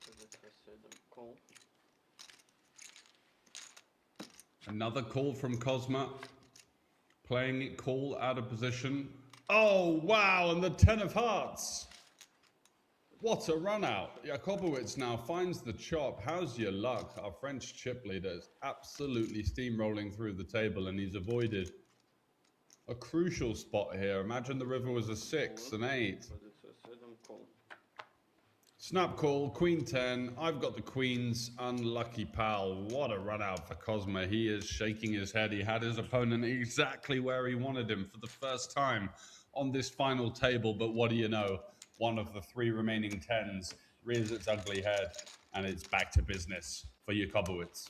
Позиция 7, call.
Another call from Cosma. Playing it call out of position. Oh, wow, and the 10 of hearts. What a run out. Jakobowicz now finds the chop. How's your luck? Our French chip leader is absolutely steamrolling through the table and he's avoided a crucial spot here. Imagine the river was a 6, an 8.
Позиция 7, call.
Snap call, Queen 10. I've got the queens. Unlucky pal. What a run out for Cosma. He is shaking his head. He had his opponent exactly where he wanted him for the first time on this final table. But what do you know? One of the 3 remaining 10s rears its ugly head, and it's back to business for Jakobowicz.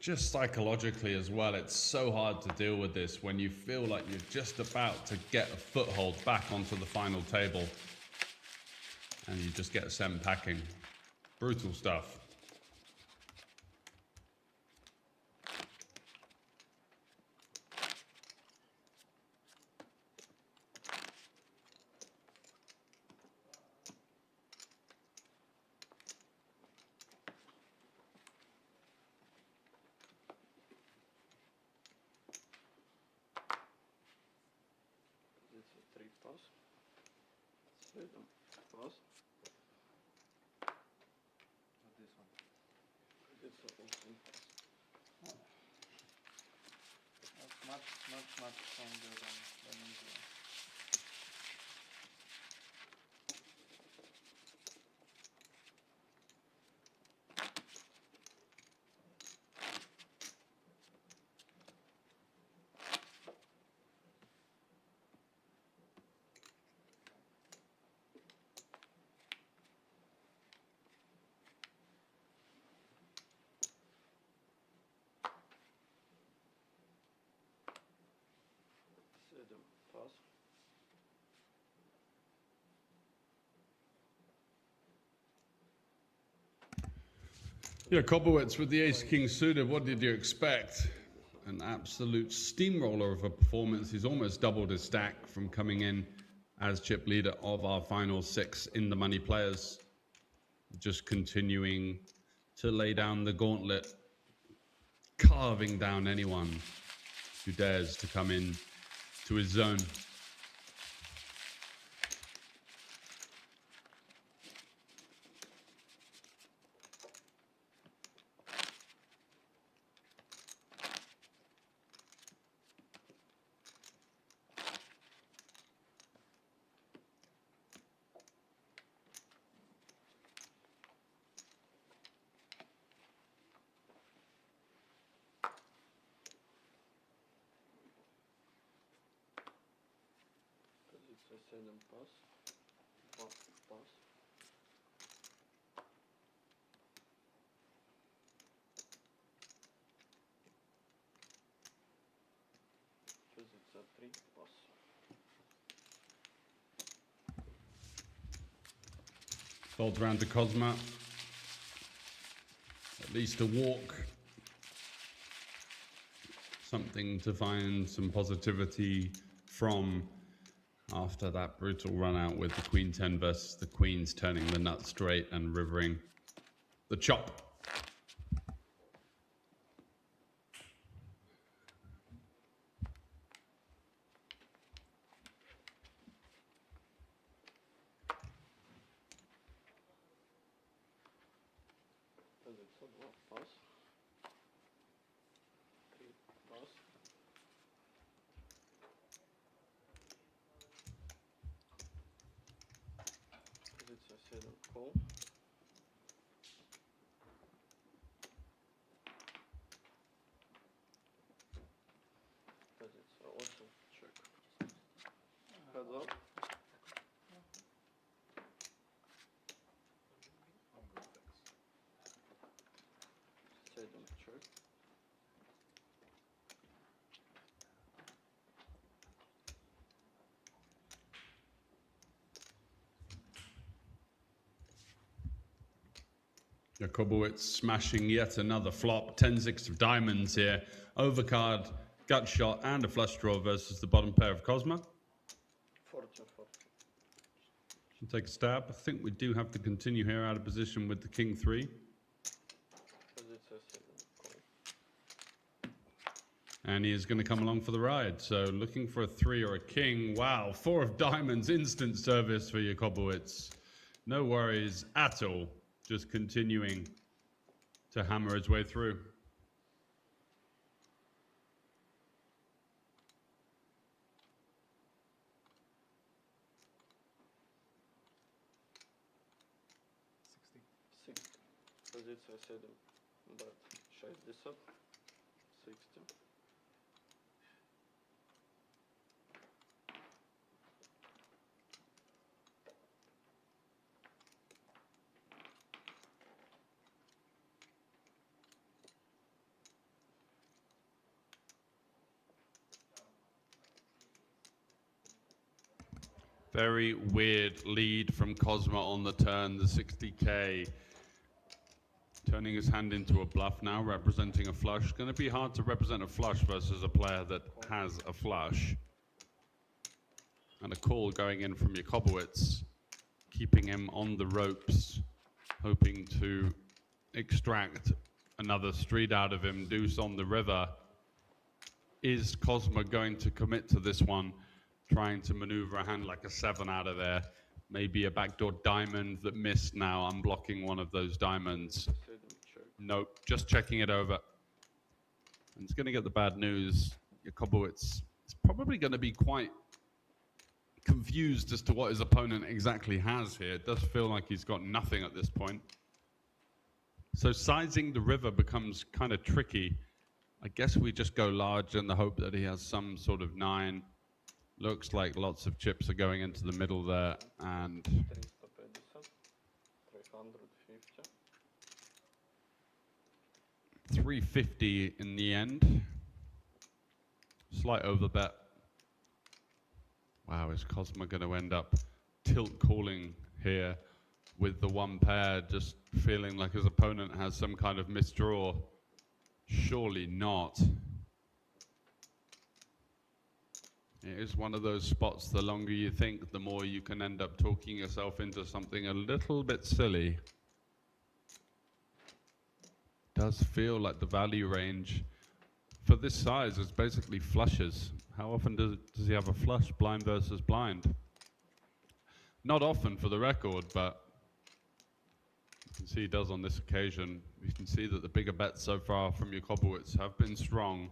Just psychologically as well, it's so hard to deal with this when you feel like you're just about to get a foothold back onto the final table and you just get sent packing. Brutal stuff.
Позиция 3, pass. 7, pass.
This one.
Позиция 8, pass.
That's much stronger than usual.
Pass.
Yeah, Kobowitz with the ace-king suited. What did you expect? An absolute steamroller of a performance. He's almost doubled his stack from coming in as chip leader of our final 6 in the money players. Just continuing to lay down the gauntlet, carving down anyone who dares to come in to his zone.
Позиция 7 пас. 2 пас. Позиция 3 пас.
Folds around to Cosma. At least a walk. Something to find some positivity from after that brutal run out with the Queen 10 versus the Queens turning the nut straight and rivering the chop.
Позиция 2 пас. 3 пас. Позиция 7 кол. Позиция 8 чек. Heads up. Seven check.
Jakobowicz smashing yet another flop. 10-6 of diamonds here. Overcard, gut shot, and a flush draw versus the bottom pair of Cosma.
40.
Should take a stab. I think we do have to continue here out of position with the King 3.
Позиция 7 кол.
And he is going to come along for the ride. So looking for a 3 or a king. Wow, 4 of diamonds, instant service for Jakobowicz. No worries at all. Just continuing to hammer his way through.
Позиция 7 бет 60. 60.
Very weird lead from Cosma on the turn, the 60k. Turning his hand into a bluff now, representing a flush. Going to be hard to represent a flush versus a player that has a flush. And a call going in from Jakobowicz, keeping him on the ropes, hoping to extract another street out of him. Deuce on the river. Is Cosma going to commit to this one? Trying to maneuver a hand like a 7 out of there. Maybe a backdoor diamond that missed now, unblocking one of those diamonds. Nope, just checking it over. And it's going to get the bad news. Jakobowicz is probably going to be quite confused as to what his opponent exactly has here. It does feel like he's got nothing at this point. So sizing the river becomes kind of tricky. I guess we just go large in the hope that he has some sort of 9. Looks like lots of chips are going into the middle there, and
350. 350.
350 in the end. Slight overbet. Wow, is Cosma going to end up tilt calling here with the one pair, just feeling like his opponent has some kind of misdraw. Surely not. It is one of those spots, the longer you think, the more you can end up talking yourself into something a little bit silly. Does feel like the value range for this size is basically flushes. How often does he have a flush, blind versus blind? Not often, for the record, but you can see he does on this occasion. You can see that the bigger bets so far from Jakobowicz have been strong.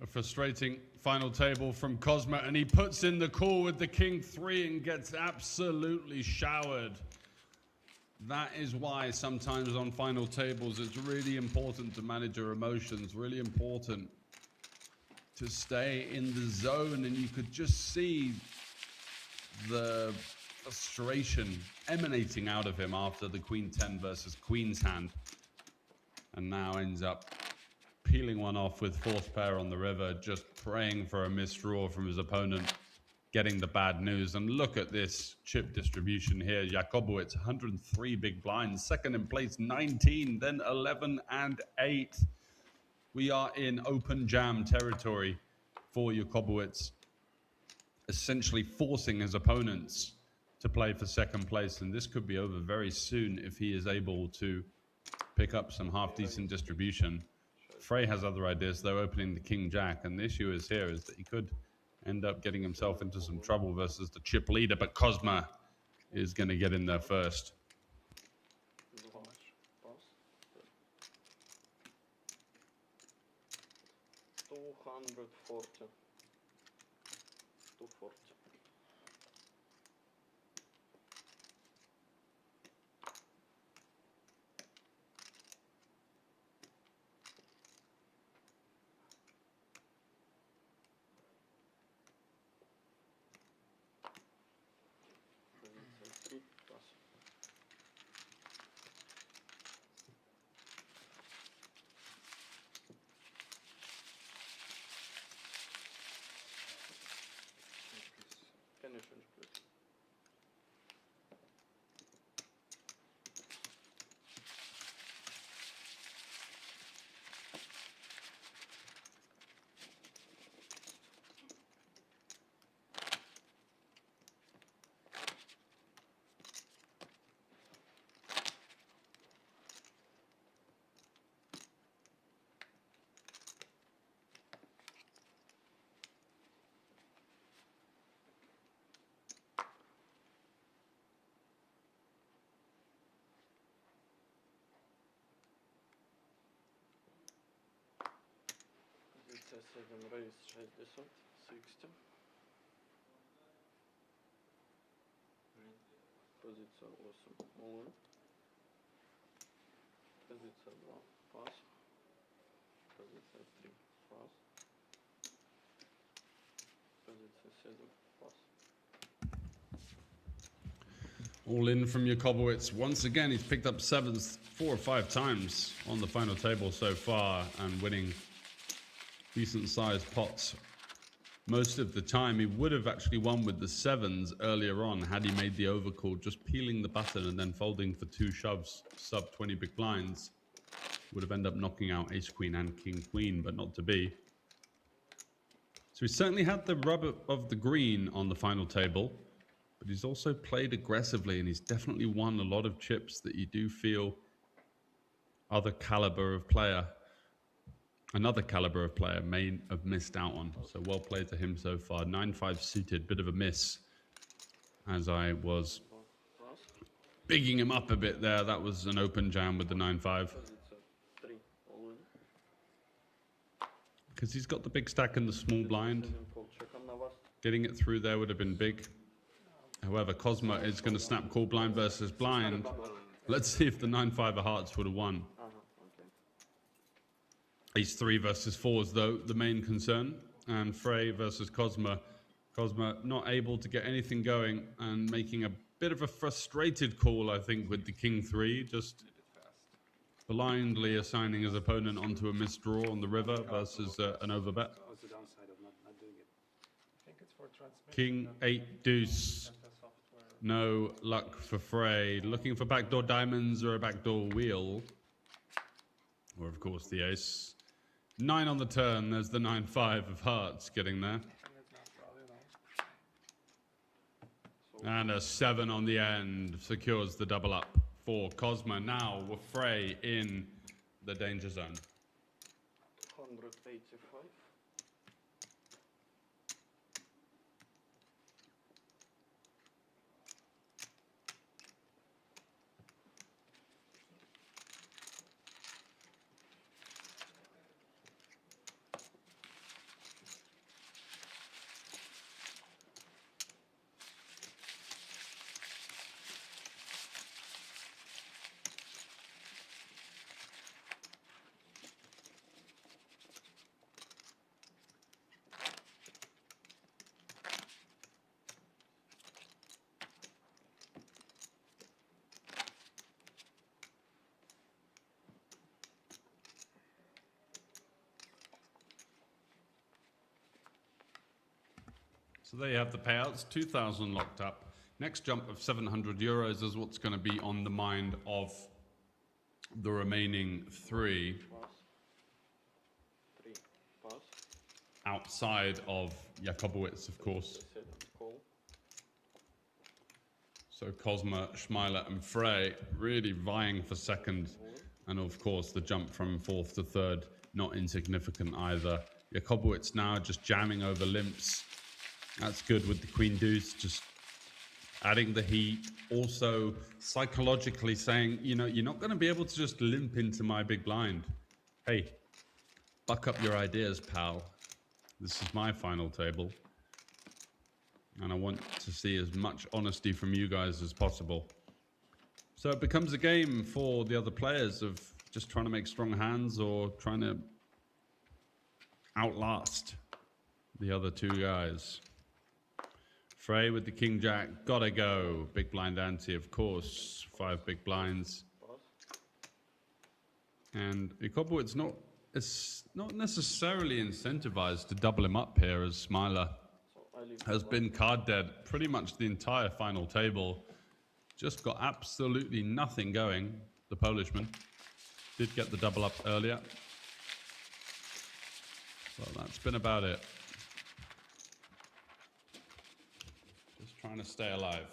A frustrating final table from Cosma, and he puts in the call with the king 3 and gets absolutely showered. That is why sometimes on final tables it's really important to manage your emotions, really important to stay in the zone, and you could just see the frustration emanating out of him after the queen 10 versus queen's hand, and now ends up peeling one off with fourth pair on the river, just praying for a misdraw from his opponent, getting the bad news. And look at this chip distribution here. Jakobowicz, 103 big blinds, second in place, 19, then 11 and 8. We are in open jam territory for Jakobowicz, essentially forcing his opponents to play for second place. And this could be over very soon if he is able to pick up some half-decent distribution. Frey has other ideas, though, opening the king-jack, and the issue is here is that he could end up getting himself into some trouble versus the chip leader, but Cosma is going to get in there first.
240. 240. Can you change, please? C7 raise 60, 60. Позиция 8 all in. Позиция 2 pass. Позиция 3 pass. Позиция 7 pass.
All in from Jakobowicz. Once again, he's picked up sevens 4 or 5 times on the final table so far and winning decent sized pots. Most of the time he would have actually won with the sevens earlier on had he made the overcall, just peeling the button and then folding for 2 shoves, sub 20 big blinds. Would have ended up knocking out ace queen and king queen, but not to be. So he certainly had the rub of the green on the final table, but he's also played aggressively, and he's definitely won a lot of chips that you do feel other caliber of player, another caliber of player may have missed out on. So well played to him so far. 9-5 suited, bit of a miss as I was bigging him up a bit there. That was an open jam with the 9-5. Because he's got the big stack and the small blind. Getting it through there would have been big. However, Cosma is going to snap call blind versus blind. Let's see if the 9-5 of hearts would have won.
Okay.
Ace 3 versus 4s, though, the main concern. And Frey versus Cosma. Cosma not able to get anything going and making a bit of a frustrated call, I think, with the King 3. Just blindly assigning his opponent onto a misdraw on the river versus an overbet.
What's the downside of not doing it? I think it's for transmission.
King 8 deuce. No luck for Frey. Looking for backdoor diamonds or a backdoor wheel. Or, of course, the ace. 9 on the turn. There's the 9-5 of hearts getting there. And a 7 on the end secures the double up for Cosma. Now with Frey in the danger zone.
185.
So there you have the payouts, 2,000 locked up. Next jump of 700 euros is what's going to be on the mind of the remaining 3.
Pass. 3. Pass.
Outside of Jakobowicz, of course.
Set. Call.
So Cosma, Schmeiler and Frey really vying for second. And of course the jump from 4th to 3rd, not insignificant either. Jakobowicz now just jamming over limps. That's good with the Queen Deuce, just adding the heat. Also psychologically saying, you know, you're not going to be able to just limp into my big blind. Hey, buck up your ideas, pal. This is my final table. And I want to see as much honesty from you guys as possible. So it becomes a game for the other players of just trying to make strong hands or trying to outlast the other 2 guys. Frey with the King Jack, gotta go. Big blind ante, of course. 5 big blinds. And Jakobowicz it's not necessarily incentivized to double him up here, as Schmeiler has been card dead pretty much the entire final table. Just got absolutely nothing going. The Polishman did get the double up earlier. Well, that's been about it. Just trying to stay alive.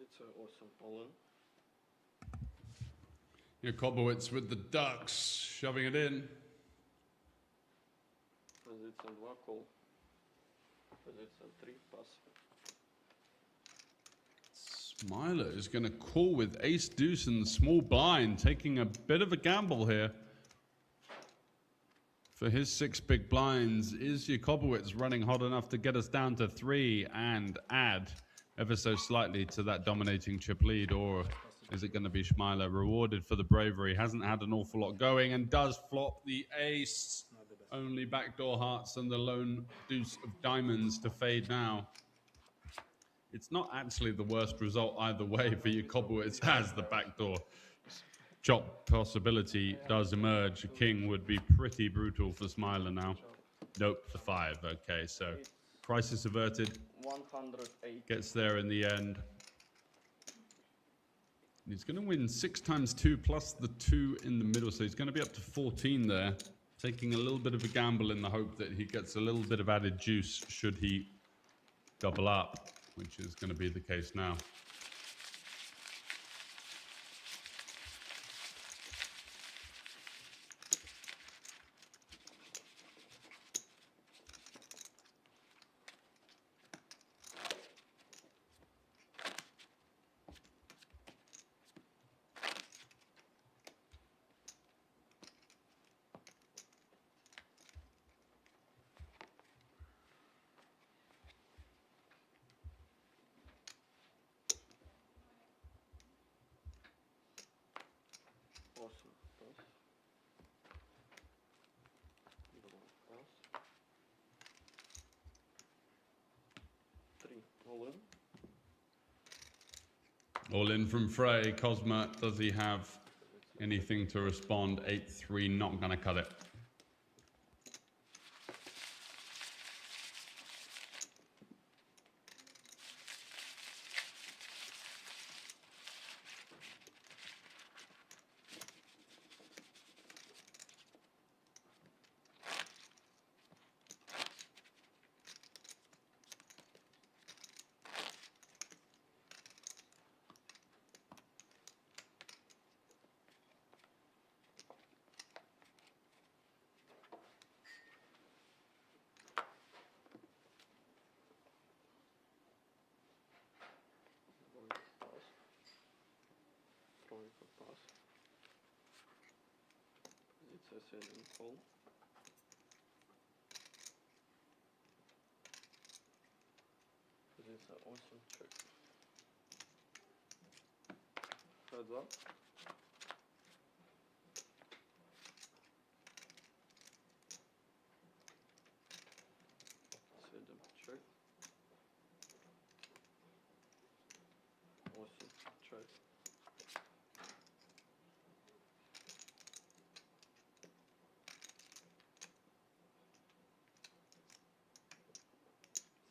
It's an awesome all-in.
Jakobowicz with the ducks, shoving it in.
Позиция 2, call. Позиция 3, pass.
Schmeiler is going to call with ace deuce and small blind, taking a bit of a gamble here. For his 6 big blinds, is Jakobowicz running hot enough to get us down to 3 and add ever so slightly to that dominating chip lead, or is it going to be Schmeiler rewarded for the bravery? Hasn't had an awful lot going and does flop the ace. Only backdoor hearts and the lone deuce of diamonds to fade now. It's not actually the worst result either way for Jakobowicz, as the backdoor chop possibility does emerge. A king would be pretty brutal for Schmeiler now. Nope, the 5. Okay, so crisis averted.
108.
Gets there in the end. He's going to win 6 times 2 plus the 2 in the middle, so he's going to be up to 14 there. Taking a little bit of a gamble in the hope that he gets a little bit of added juice should he double up, which is going to be the case now.
All in.
All in from Frey. Cosma, does he have anything to respond? 8-3, not gonna cut it.
Trojka pas. Pozice 7 call. Pozice 8 check. Heads up. 7 check. 8 check.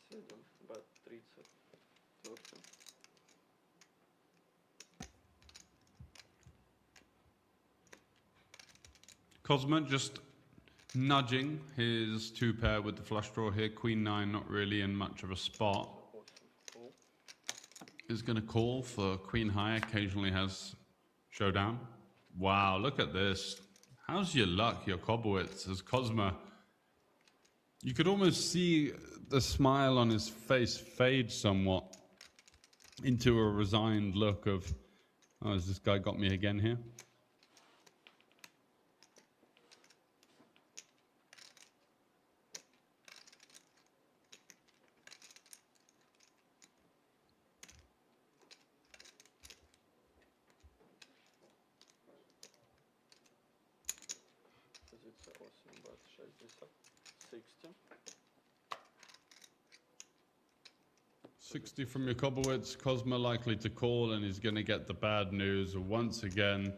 7, but 30.
Cosma just nudging his 2-pair with the flush draw here. Queen 9 not really in much of a spot.
Call.
Is going to call for Queen High. Occasionally has showdown. Wow, look at this. How's your luck, your Kobowitz, as Cosma? You could almost see the smile on his face fade somewhat into a resigned look of, oh, has this guy got me again here?
Pozice 8, but 60. 60.
60 from your Kobowitz. Cosma likely to call, and he's going to get the bad news once again.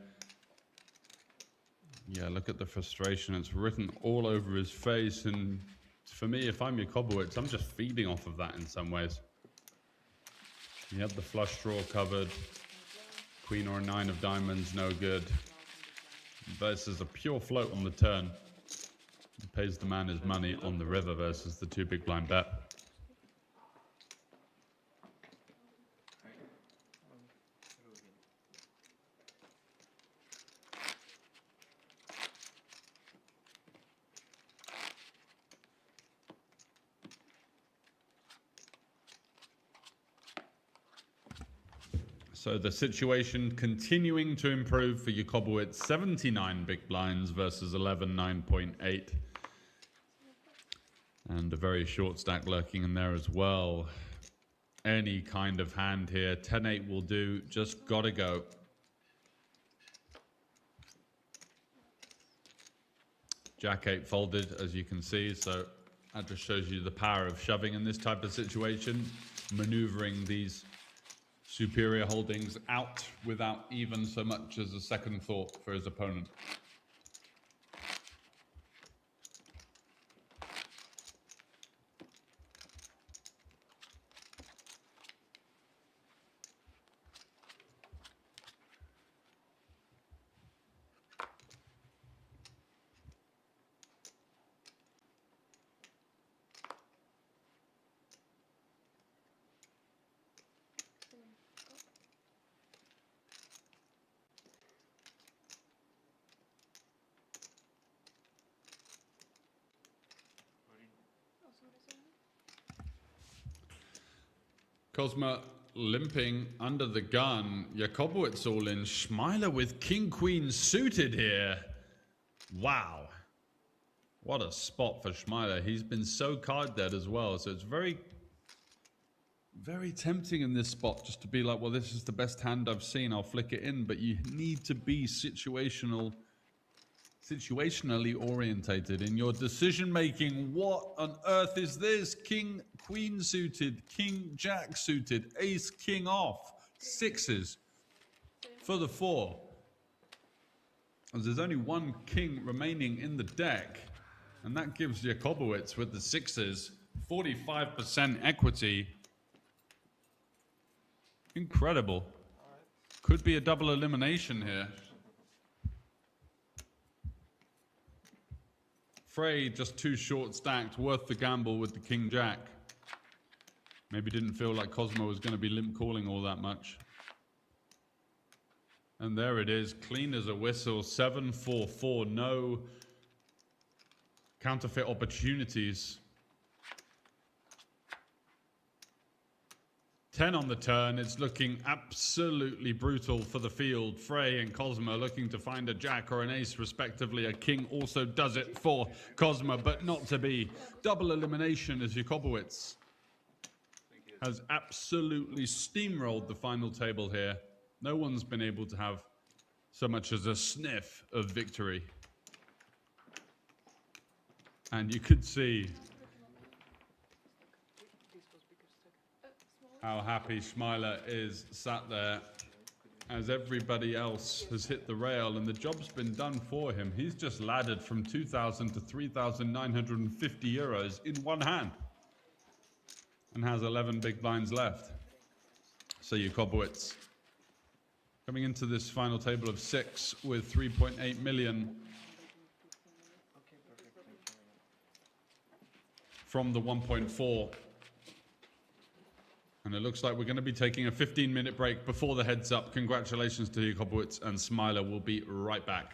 Yeah, look at the frustration. It's written all over his face. And for me, if I'm your Kobowitz, I'm just feeding off of that in some ways. You have the flush draw covered. Queen or a 9 of diamonds, no good. Versus a pure float on the turn. It pays the man his money on the river versus the 2 big blind bet. So the situation continuing to improve for Jakobowicz. 79 big blinds versus 11, 9.8. And a very short stack lurking in there as well. Any kind of hand here. 10-8 will do. Just gotta go. Jack-8 folded, as you can see. So that just shows you the power of shoving in this type of situation. Maneuvering these superior holdings out without even so much as a second thought for his opponent. Cosma limping under the gun. Jakobowicz all in. Schmeiler with king-queen suited here. Wow. What a spot for Schmeiler. He's been so card dead as well. So it's very, very tempting in this spot just to be like, well, this is the best hand I've seen. I'll flick it in. But you need to be situational situationally orientated in your decision making. What on earth is this? King, queen suited, king, jack suited, ace, king off, sixes for the 4. As there's only one king remaining in the deck, and that gives Jakobowicz with the sixes 45% equity. Incredible. Could be a double elimination here. Frey just too short stacked, worth the gamble with the king jack. Maybe didn't feel like Cosmo was going to be limp calling all that much. And there it is, clean as a whistle, 7-4-4, no counterfeit opportunities. 10 on the turn, it's looking absolutely brutal for the field. Frey and Cosmo looking to find a jack or an ace respectively. A king also does it for Cosmo, but not to be. Double elimination as Jakobowicz has absolutely steamrolled the final table here. No one's been able to have so much as a sniff of victory. And you could see how happy Schmeiler is sat there as everybody else has hit the rail and the job's been done for him. He's just laddered from 2,000 to 3,950 euros in one hand and has 11 big blinds left. So Jakobowicz coming into this final table of 6 with 3.8 million from the 1.4. And it looks like we're going to be taking a 15-minute break before the heads up. Congratulations to Jakobowicz and Schmeiler. We'll be right back.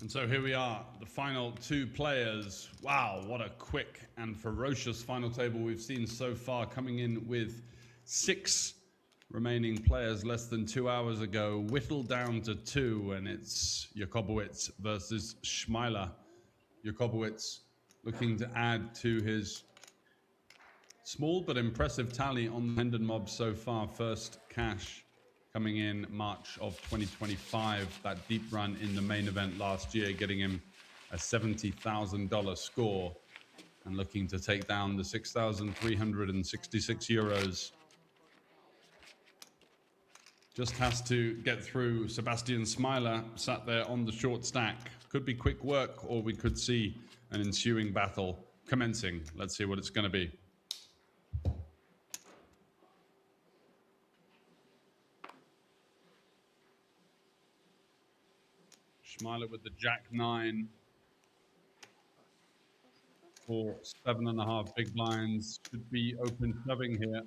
And so here we are, the final two players. Wow, what a quick and ferocious final table we've seen so far, coming in with 6 remaining players less than 2 hours ago, whittled down to 2, and it's Jakobowicz versus Schmeiler. Jakobowicz looking to add to his small but impressive tally on the Hendon mob so far. First cash coming in March of 2025. That deep run in the main event last year, getting him a $70,000 score and looking to take down the 6,366 euros. Just has to get through Sebastian Schmeiler, sat there on the short stack. Could be quick work, or we could see an ensuing battle commencing. Let's see what it's going to be. Schmeiler with the Jack-9 for 7.5 big blinds. Should be open shoving here.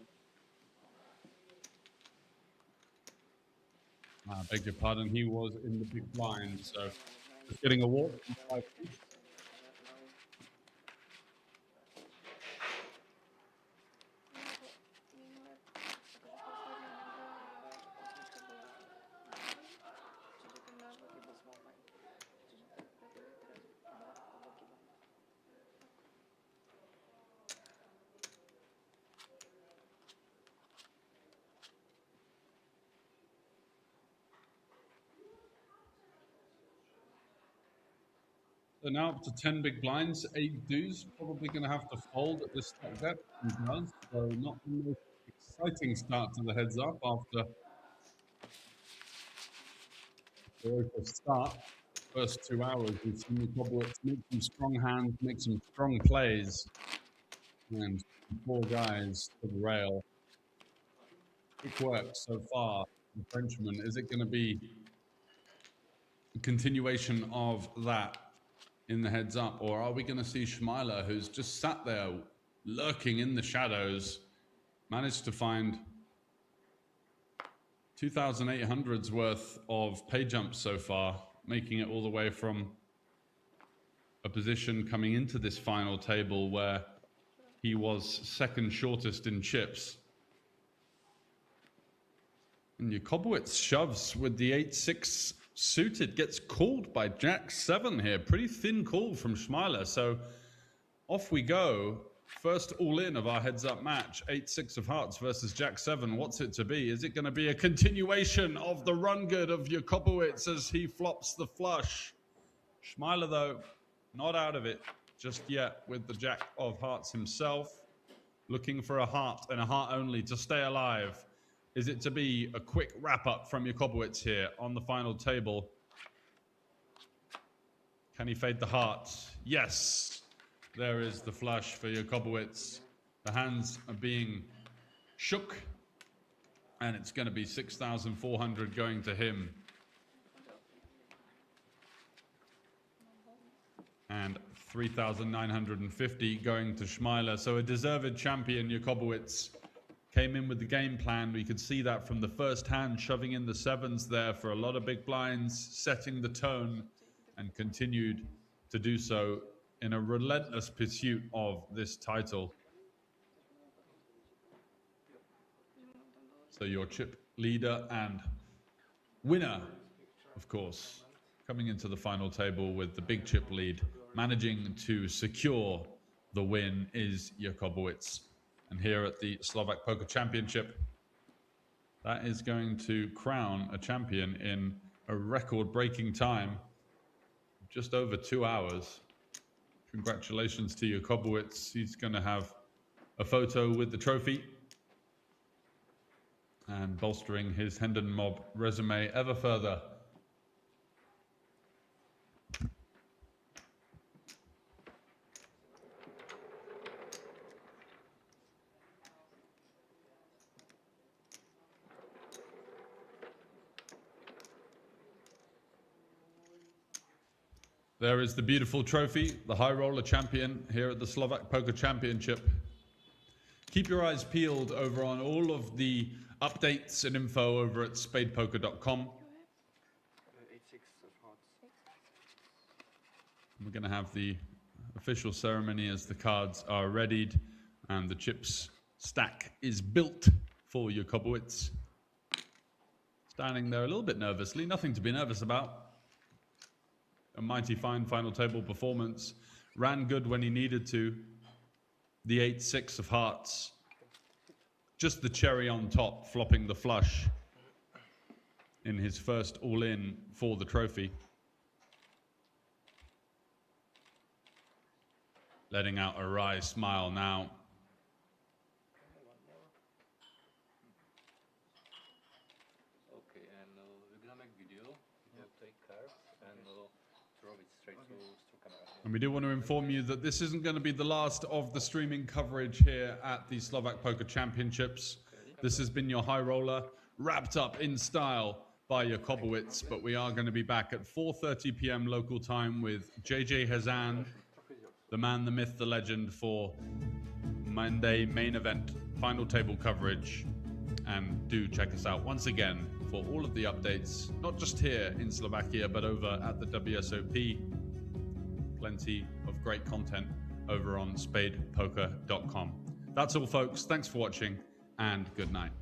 I beg your pardon, he was in the big blind, so just getting a walk. So now up to 10 big blinds, 8 dues, probably going to have to fold at this stack depth. So not the most exciting start to the heads up after the start. First 2 hours, we've seen the Jakobowicz make some strong hands, make some strong plays, and 4 guys to the rail. Quick work so far, the Frenchman. Is it going to be a continuation of that in the heads up, or are we going to see Schmeiler, who's just sat there lurking in the shadows, managed to find 2,800's worth of pay jumps so far, making it all the way from a position coming into this final table where he was second shortest in chips. And Jakobowicz shoves with the 8-6 suited, gets called by Jack-7 here. Pretty thin call from Schmeiler. So off we go. First all-in of our heads-up match. 8-6 of hearts versus Jack-7. What's it to be? Is it going to be a continuation of the run good of Jakobowicz as he flops the flush? Schmeiler, though, not out of it just yet with the Jack of hearts himself. Looking for a heart and a heart only to stay alive. Is it to be a quick wrap-up from Jakobowicz here on the final table? Can he fade the heart? Yes. There is the flush for Jakobowicz. The hands are being shook. And it's going to be 6,400 going to him. And 3,950 going to Schmeiler. So a deserved champion, Jakobowicz, came in with the game plan. We could see that from the first hand, shoving in the 7s there for a lot of big blinds, setting the tone, and continued to do so in a relentless pursuit of this title. So your chip leader and winner, of course, coming into the final table with the big chip lead, managing to secure the win, is Jakobowicz. And here at the Slovak Poker Championship, that is going to crown a champion in a record-breaking time, just over 2 hours. Congratulations to Jakobowicz. He's going to have a photo with the trophy and bolstering his Hendon Mob resume ever further. There is the beautiful trophy, the High Roller Champion here at the Slovak Poker Championship. Keep your eyes peeled over on all of the updates and info over at spadepoker.com.
8-6 of hearts.
We're going to have the official ceremony as the cards are readied and the chips stack is built for Jakubowicz. Standing there a little bit nervously, nothing to be nervous about. A mighty fine final table performance. Ran good when he needed to. The 8-6 of hearts. Just the cherry on top, flopping the flush in his first all-in for the trophy. Letting out a wry smile now.
Okay, and we're gonna make video. We'll take cards and throw it straight to camera.
And we do want to inform you that this isn't going to be the last of the streaming coverage here at the Slovak Poker Championships. This has been your high roller, wrapped up in style by Jakubowicz, but we are going to be back at 4:30 p.m. local time with JJ Hazan, the man, the myth, the legend, for Monday main event final table coverage. And do check us out once again for all of the updates, not just here in Slovakia, but over at the WSOP. Plenty of great content over on spadepoker.com. That's all, folks. Thanks for watching, and good night.